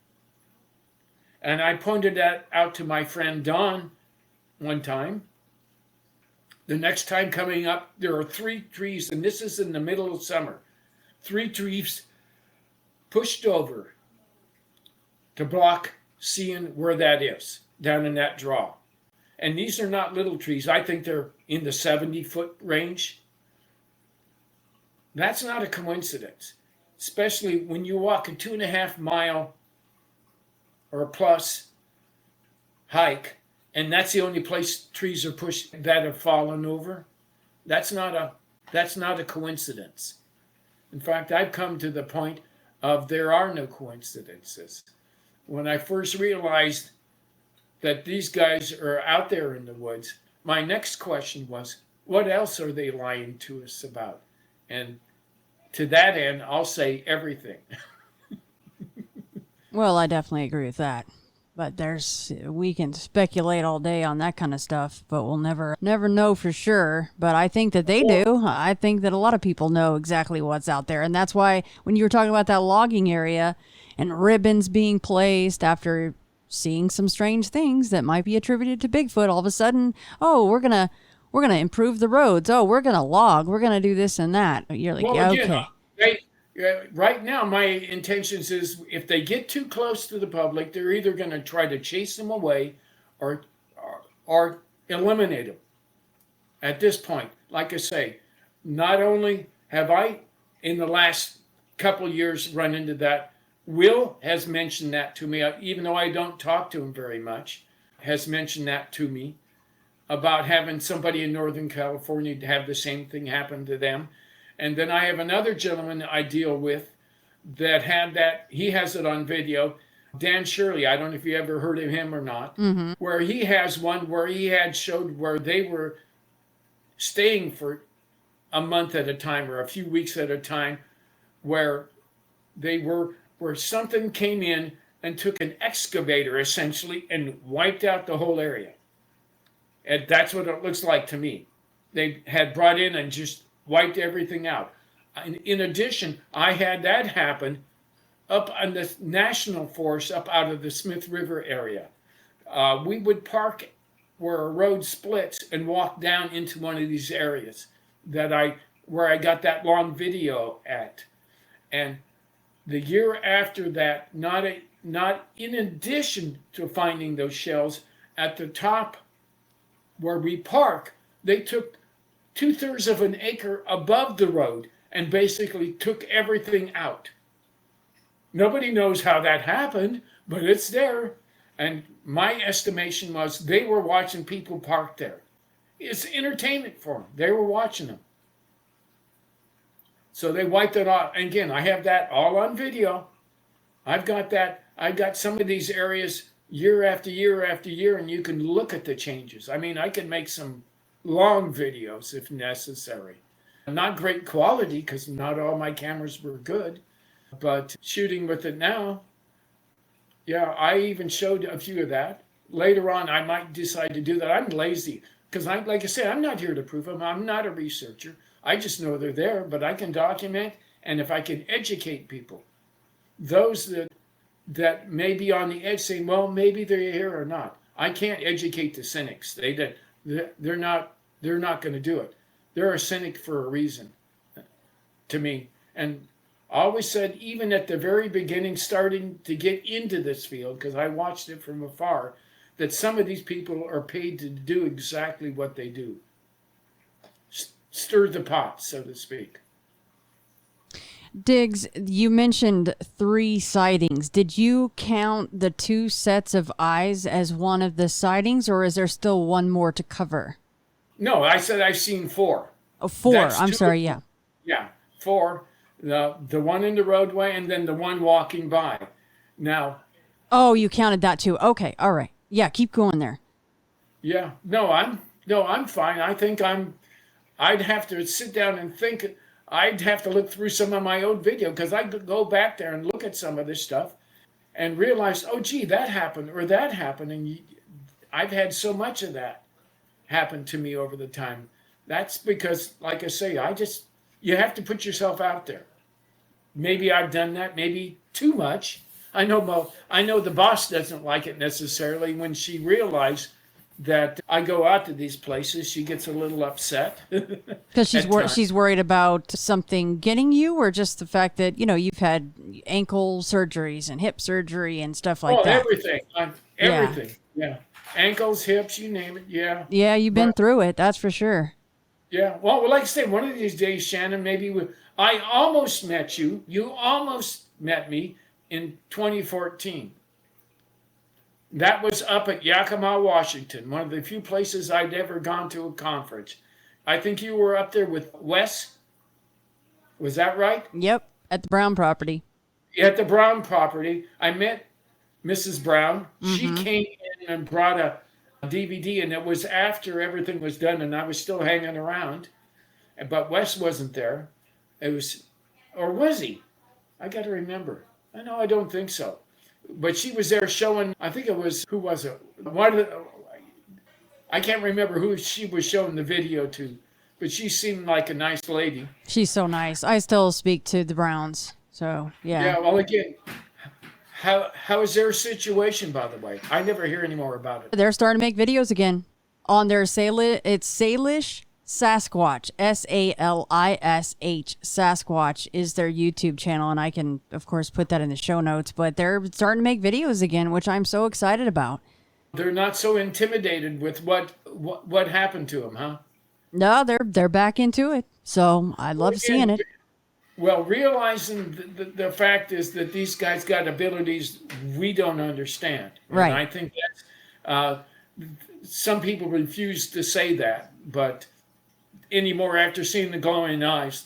And I pointed that out to my friend Don one time. The next time coming up, there are 3 trees, and this is in the middle of summer. 3 trees pushed over to block seeing where that is, down in that draw. And these are not little trees. I think they're in the 70-foot range. That's not a coincidence, especially when you walk a 2.5-mile or plus hike, and that's the only place trees are pushed that have fallen over. That's not a coincidence. In fact, I've come to the point of there are no coincidences. When I first realized that these guys are out there in the woods, my next question was, what else are they lying to us about? And to that end, I'll say everything. Well, I definitely agree with that. But we can speculate all day on that kind of stuff, but we'll never know for sure. But I think that they do. I think that a lot of people know exactly what's out there. And that's why when you were talking about that logging area and ribbons being placed after seeing some strange things that might be attributed to Bigfoot, all of a sudden, oh, we're gonna improve the roads. Oh, we're gonna log. We're gonna do this and that. You're like, Well, yeah, again, okay. right now, my intentions is if they get too close to the public, they're either going to try to chase them away or, or eliminate them. At this point, like I say, not only have I, in the last couple of years, run into that, Will has mentioned that to me, even though I don't talk to him very much, has mentioned that to me about having somebody in Northern California have the same thing happen to them. And then I have another gentleman I deal with that had that. He has it on video. Dan Shirley, I don't know if you ever heard of him or not, where he has one where he had showed where they were staying for a month at a time or a few weeks at a time, where something came in and took an excavator essentially and wiped out the whole area. And that's what it looks like to me. They had brought in and just wiped everything out. In addition, I had that happen up on the national forest up out of the Smith River area. We would park where a road splits and walk down into one of these areas where I got that long video at. And the year after that, not in addition to finding those shells, at the top where we park, they took 2/3 of an acre above the road and basically took everything out. Nobody knows how that happened, but it's there. And my estimation was they were watching people park there. It's entertainment for them. They were watching them. So they wiped it off. And again, I have that all on video. I've got that. I got some of these areas year after year after year, and you can look at the changes. I mean, I can make some long videos if necessary. Not great quality because not all my cameras were good, but shooting with it now, yeah, I even showed a few of that. Later on, I might decide to do that. I'm lazy because like I said, I'm not here to prove them. I'm not a researcher. I just know they're there, but I can document, and if I can educate people, those that may be on the edge saying, well, maybe they're here or not. I can't educate the cynics. They're not going to do it. They're a cynic for a reason, to me. And I always said, even at the very beginning, starting to get into this field, because I watched it from afar, that some of these people are paid to do exactly what they do. Stir the pot, so to speak. Diggs, you mentioned 3 sightings. Did you count the 2 sets of eyes as one of the sightings, or is there still one more to cover? No, I said I've seen 4. Oh, 4. That's I'm 2. sorry, yeah. Yeah, 4. The one in the roadway and then the one walking by. Now. Oh, you counted that too. Okay, all right. Yeah, keep going there. Yeah, I'm fine. I think I'd have to sit down and think. I'd have to look through some of my old video because I could go back there and look at some of this stuff and realize, oh, gee, that happened or that happened. And I've had so much of that happen to me over the time. That's because, like I say, you have to put yourself out there. Maybe I've done that, maybe too much. I know the boss doesn't like it necessarily. When she realized that I go out to these places, she gets a little upset. Because she's worried about something getting you, or just the fact that, you've had ankle surgeries and hip surgery and stuff like that. Everything. Yeah. Ankles, hips, you name it. Yeah. Yeah, you've been through it. That's for sure. Yeah. Well, like I say, one of these days, Shannon, I almost met you. You almost met me in 2014. That was up at Yakima, Washington, one of the few places I'd ever gone to a conference. I think you were up there with Wes. Was that right? Yep, at the Brown property. At the Brown property. I met Mrs. Brown. Mm-hmm. She came in and brought a DVD, and it was after everything was done, and I was still hanging around. But Wes wasn't there. It was Or was he? I got to remember. No, I don't think so. But she was there showing, I think it was, who was it? I can't remember who she was showing the video to, but she seemed like a nice lady. She's so nice. I still speak to the Browns. So, yeah. Yeah, well, again, how is their situation, by the way? I never hear any more about it. They're starting to make videos again on their Salish Sasquatch, Salish Sasquatch is their YouTube channel, and I can, of course, put that in the show notes. But they're starting to make videos again, which I'm so excited about. They're not so intimidated with what happened to them, huh? No, they're back into it. So I love seeing it. Well, realizing the fact is that these guys got abilities we don't understand. Right. And I think that's some people refuse to say that, but anymore after seeing the glowing eyes,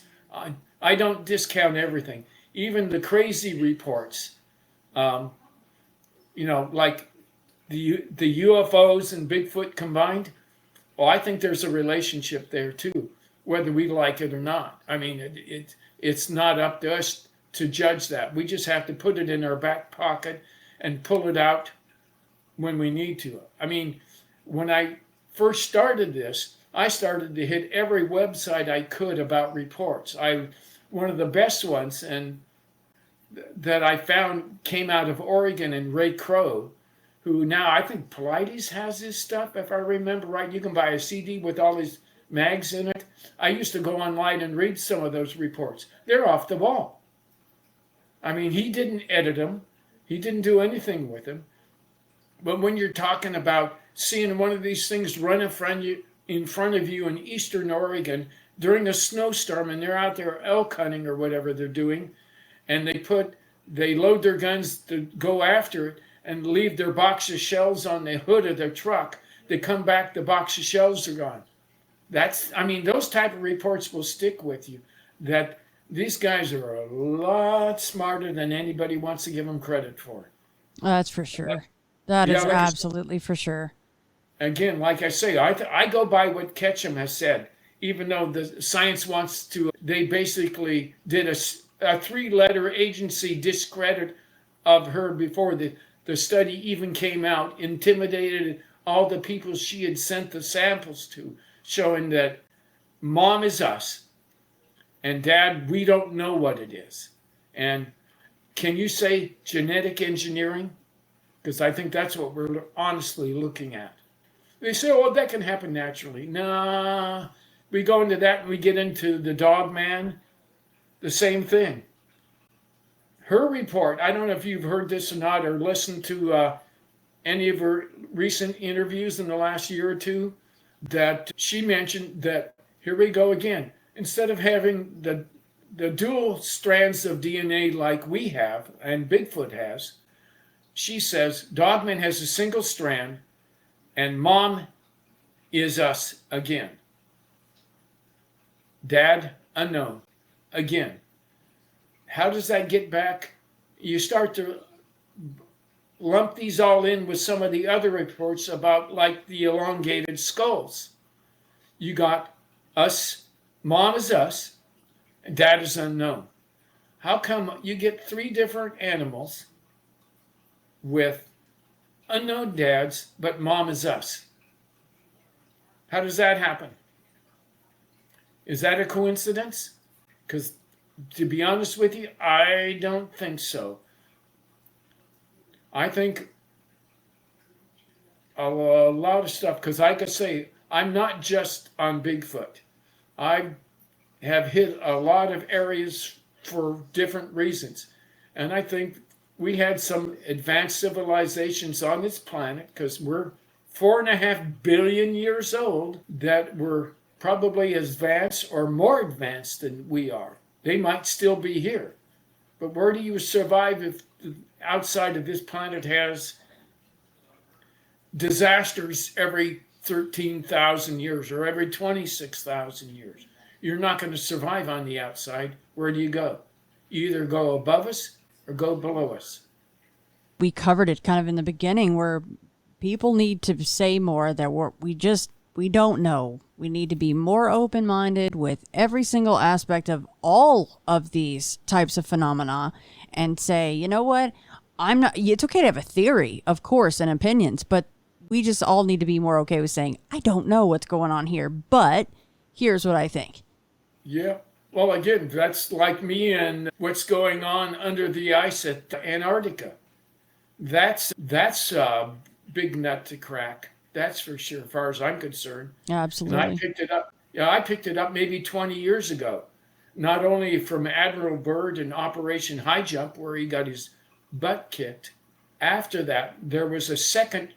I don't discount everything, even the crazy reports. Like the UFOs and Bigfoot combined. Well, I think there's a relationship there too, whether we like it or not. I mean, it's not up to us to judge that. We just have to put it in our back pocket and pull it out when we need to. I mean, when I first started this, I started to hit every website I could about reports. One of the best ones and that I found came out of Oregon, and Ray Crow, who now I think Pilates has his stuff, if I remember right. You can buy a CD with all his mags in it. I used to go online and read some of those reports. They're off the wall. I mean, he didn't edit them. He didn't do anything with them. But when you're talking about seeing one of these things run in front of you in eastern Oregon during a snowstorm, and they're out there elk hunting or whatever they're doing, and they load their guns to go after it and leave their box of shells on the hood of their truck. They come back, the box of shells are gone. Those type of reports will stick with you, that these guys are a lot smarter than anybody wants to give them credit for. That's for sure. That is absolutely for sure. Again, like I say, I go by what Ketchum has said, even though the science wants to. They basically did a 3-letter agency discredit of her before the study even came out, intimidated all the people she had sent the samples to, showing that Mom is us and Dad, we don't know what it is. And can you say genetic engineering? Because I think that's what we're honestly looking at. They say, oh, that can happen naturally. Nah, we go into that and we get into the dog man, the same thing. Her report, I don't know if you've heard this or not, or listened to any of her recent interviews in the last year or two, that she mentioned that, here we go again, instead of having the dual strands of DNA like we have and Bigfoot has, she says Dogman has a single strand and Mom is us again. Dad, unknown, again. How does that get back? You start to lump these all in with some of the other reports about like the elongated skulls. You got us, Mom is us, and Dad is unknown. How come you get 3 different animals with unknown dads, but Mom is us? How does that happen? Is that a coincidence? Because to be honest with you, I don't think so. I think a lot of stuff, because like I say, I'm not just on Bigfoot. I have hit a lot of areas for different reasons. And I think we had some advanced civilizations on this planet, because we're 4.5 billion years old, that were probably as advanced or more advanced than we are. They might still be here. But where do you survive if outside of this planet has disasters every 13,000 years or every 26,000 years? You're not going to survive on the outside. Where do you go? You either go above us or go below us. We covered it kind of in the beginning, where people need to say more that we don't know. We need to be more open-minded with every single aspect of all of these types of phenomena and say, you know what? It's okay to have a theory, of course, and opinions, but we just all need to be more okay with saying, I don't know what's going on here, but here's what I think. Yeah. Well, again, that's like me and what's going on under the ice at Antarctica. That's a big nut to crack. That's for sure, as far as I'm concerned. Absolutely. And I picked it up. Yeah, I picked it up maybe 20 years ago. Not only from Admiral Byrd and Operation High Jump, where he got his butt kicked. After that, there was a second,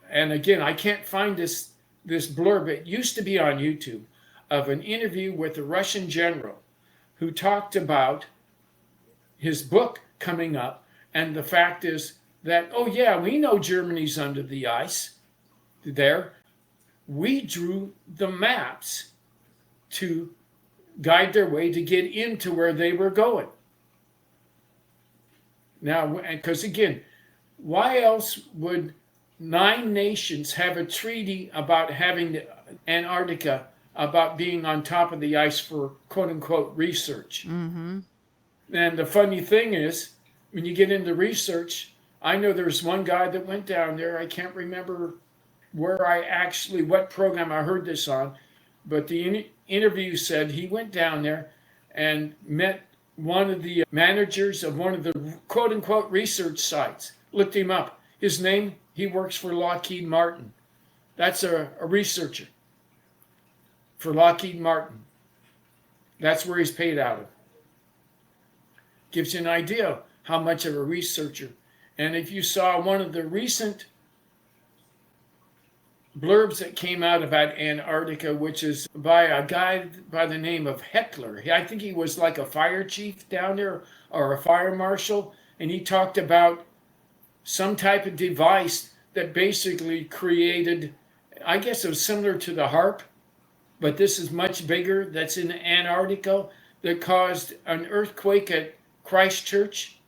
and again, I can't find this blurb. It used to be on YouTube, of an interview with a Russian general who talked about his book coming up, and the fact is that, oh yeah, we know Germany's under the ice there. We drew the maps to guide their way to get into where they were going. Now, because again, why else would 9 nations have a treaty about having Antarctica, about being on top of the ice for quote unquote research? Mm-hmm. And the funny thing is, when you get into research, I know there's one guy that went down there. I can't remember what program I heard this on, but the interview said he went down there and met one of the managers of one of the quote unquote research sites. Looked him up. His name, he works for Lockheed Martin. That's a researcher for Lockheed Martin. That's where he's paid out of. Gives you an idea how much of a researcher. And if you saw one of the recent blurbs that came out about Antarctica, which is by a guy by the name of Heckler. I think he was like a fire chief down there or a fire marshal, and he talked about some type of device that basically created, I guess it was similar to the HARP, but this is much bigger, that's in Antarctica, that caused an earthquake at Christchurch.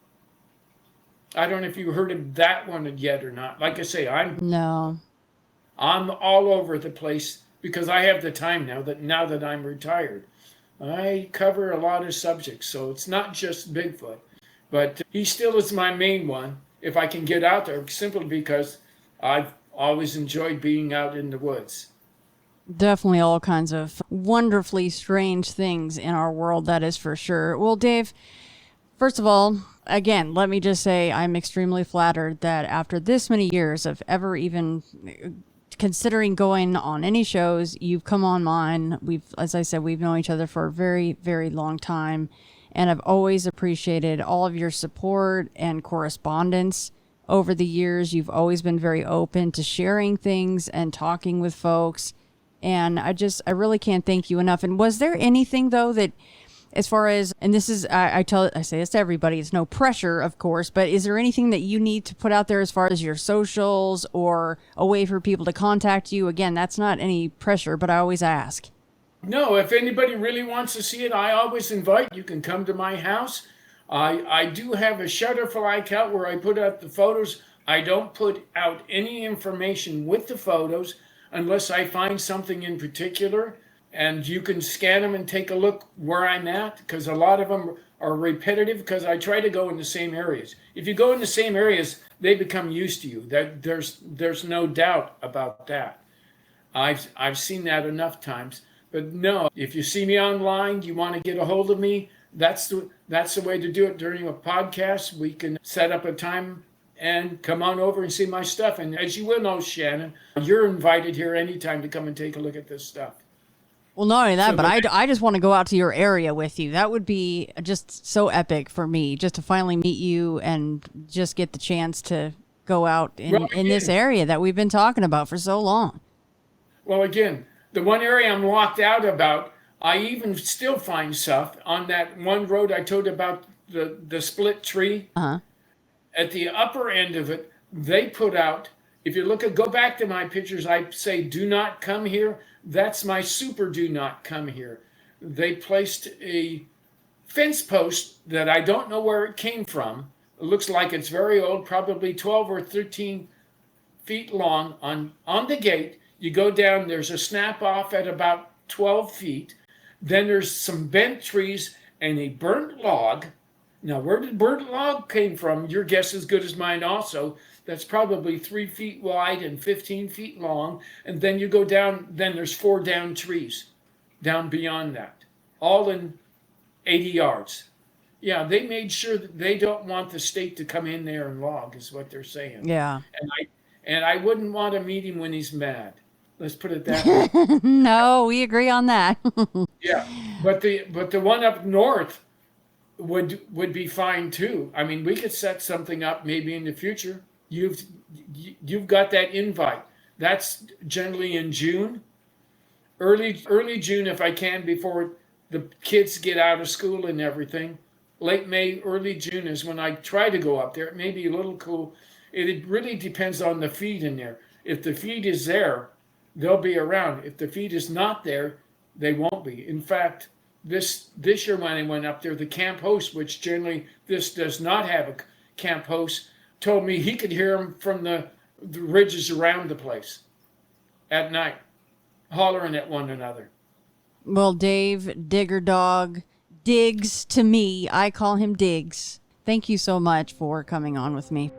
I don't know if you heard of that one yet or not. Like I say, I'm all over the place because I have the time now that I'm retired. I cover a lot of subjects, so it's not just Bigfoot, but he still is my main one if I can get out there, simply because I've always enjoyed being out in the woods. Definitely all kinds of wonderfully strange things in our world, that is for sure. Well, Dave, first of all, again, let me just say I'm extremely flattered that after this many years of ever even considering going on any shows, you've come on mine. As I said, we've known each other for a very, very long time, and I've always appreciated all of your support and correspondence over the years. You've always been very open to sharing things and talking with folks, and I really can't thank you enough. And was there anything though that, as far as, and this is, I say this to everybody, it's no pressure, of course, but is there anything that you need to put out there as far as your socials or a way for people to contact you? Again, that's not any pressure, but I always ask. No, if anybody really wants to see it, I always invite. You can come to my house. I do have a Shutterfly account where I put out the photos. I don't put out any information with the photos unless I find something in particular. And you can scan them and take a look where I'm at, because a lot of them are repetitive because I try to go in the same areas. If you go in the same areas, they become used to you. There's no doubt about that. I've seen that enough times. But no, if you see me online, you want to get a hold of me, that's the way to do it. During a podcast, we can set up a time and come on over and see my stuff. And as you will know, Shannon, you're invited here anytime to come and take a look at this stuff. Well, not only that, but I just want to go out to your area with you. That would be just so epic for me, just to finally meet you and just get the chance to go out in this area that we've been talking about for so long. Well, again, the one area I'm locked out about, I even still find stuff on that one road I told about, the split tree. Uh-huh. At the upper end of it, they put out, if you go back to my pictures, I say, do not come here. That's my super do not come here. They placed a fence post that I don't know where it came from. It looks like it's very old, probably 12 or 13 feet long on the gate. You go down, there's a snap off at about 12 feet. Then there's some bent trees and a burnt log. Now, where did burnt log came from? Your guess is good as mine also. That's probably 3 feet wide and 15 feet long. And then you go down, then there's 4 down trees down beyond that, all in 80 yards. Yeah, they made sure that they don't want the state to come in there and log, is what they're saying. Yeah. And I wouldn't want to meet him when he's mad. Let's put it that way. No, we agree on that. Yeah, but the one up north would be fine too. I mean, we could set something up maybe in the future. You've got that invite. That's generally in June, early June if I can, before the kids get out of school and everything. Late May, early June is when I try to go up there. It may be a little cool. It really depends on the feed in there. If the feed is there, they'll be around. If the feed is not there, they won't be. In fact, this year when I went up there, the camp host, which generally this does not have a camp host, told me he could hear them from the ridges around the place at night, hollering at one another. Well, Dave, Digger Dog, Diggs to me. I call him Diggs. Thank you so much for coming on with me.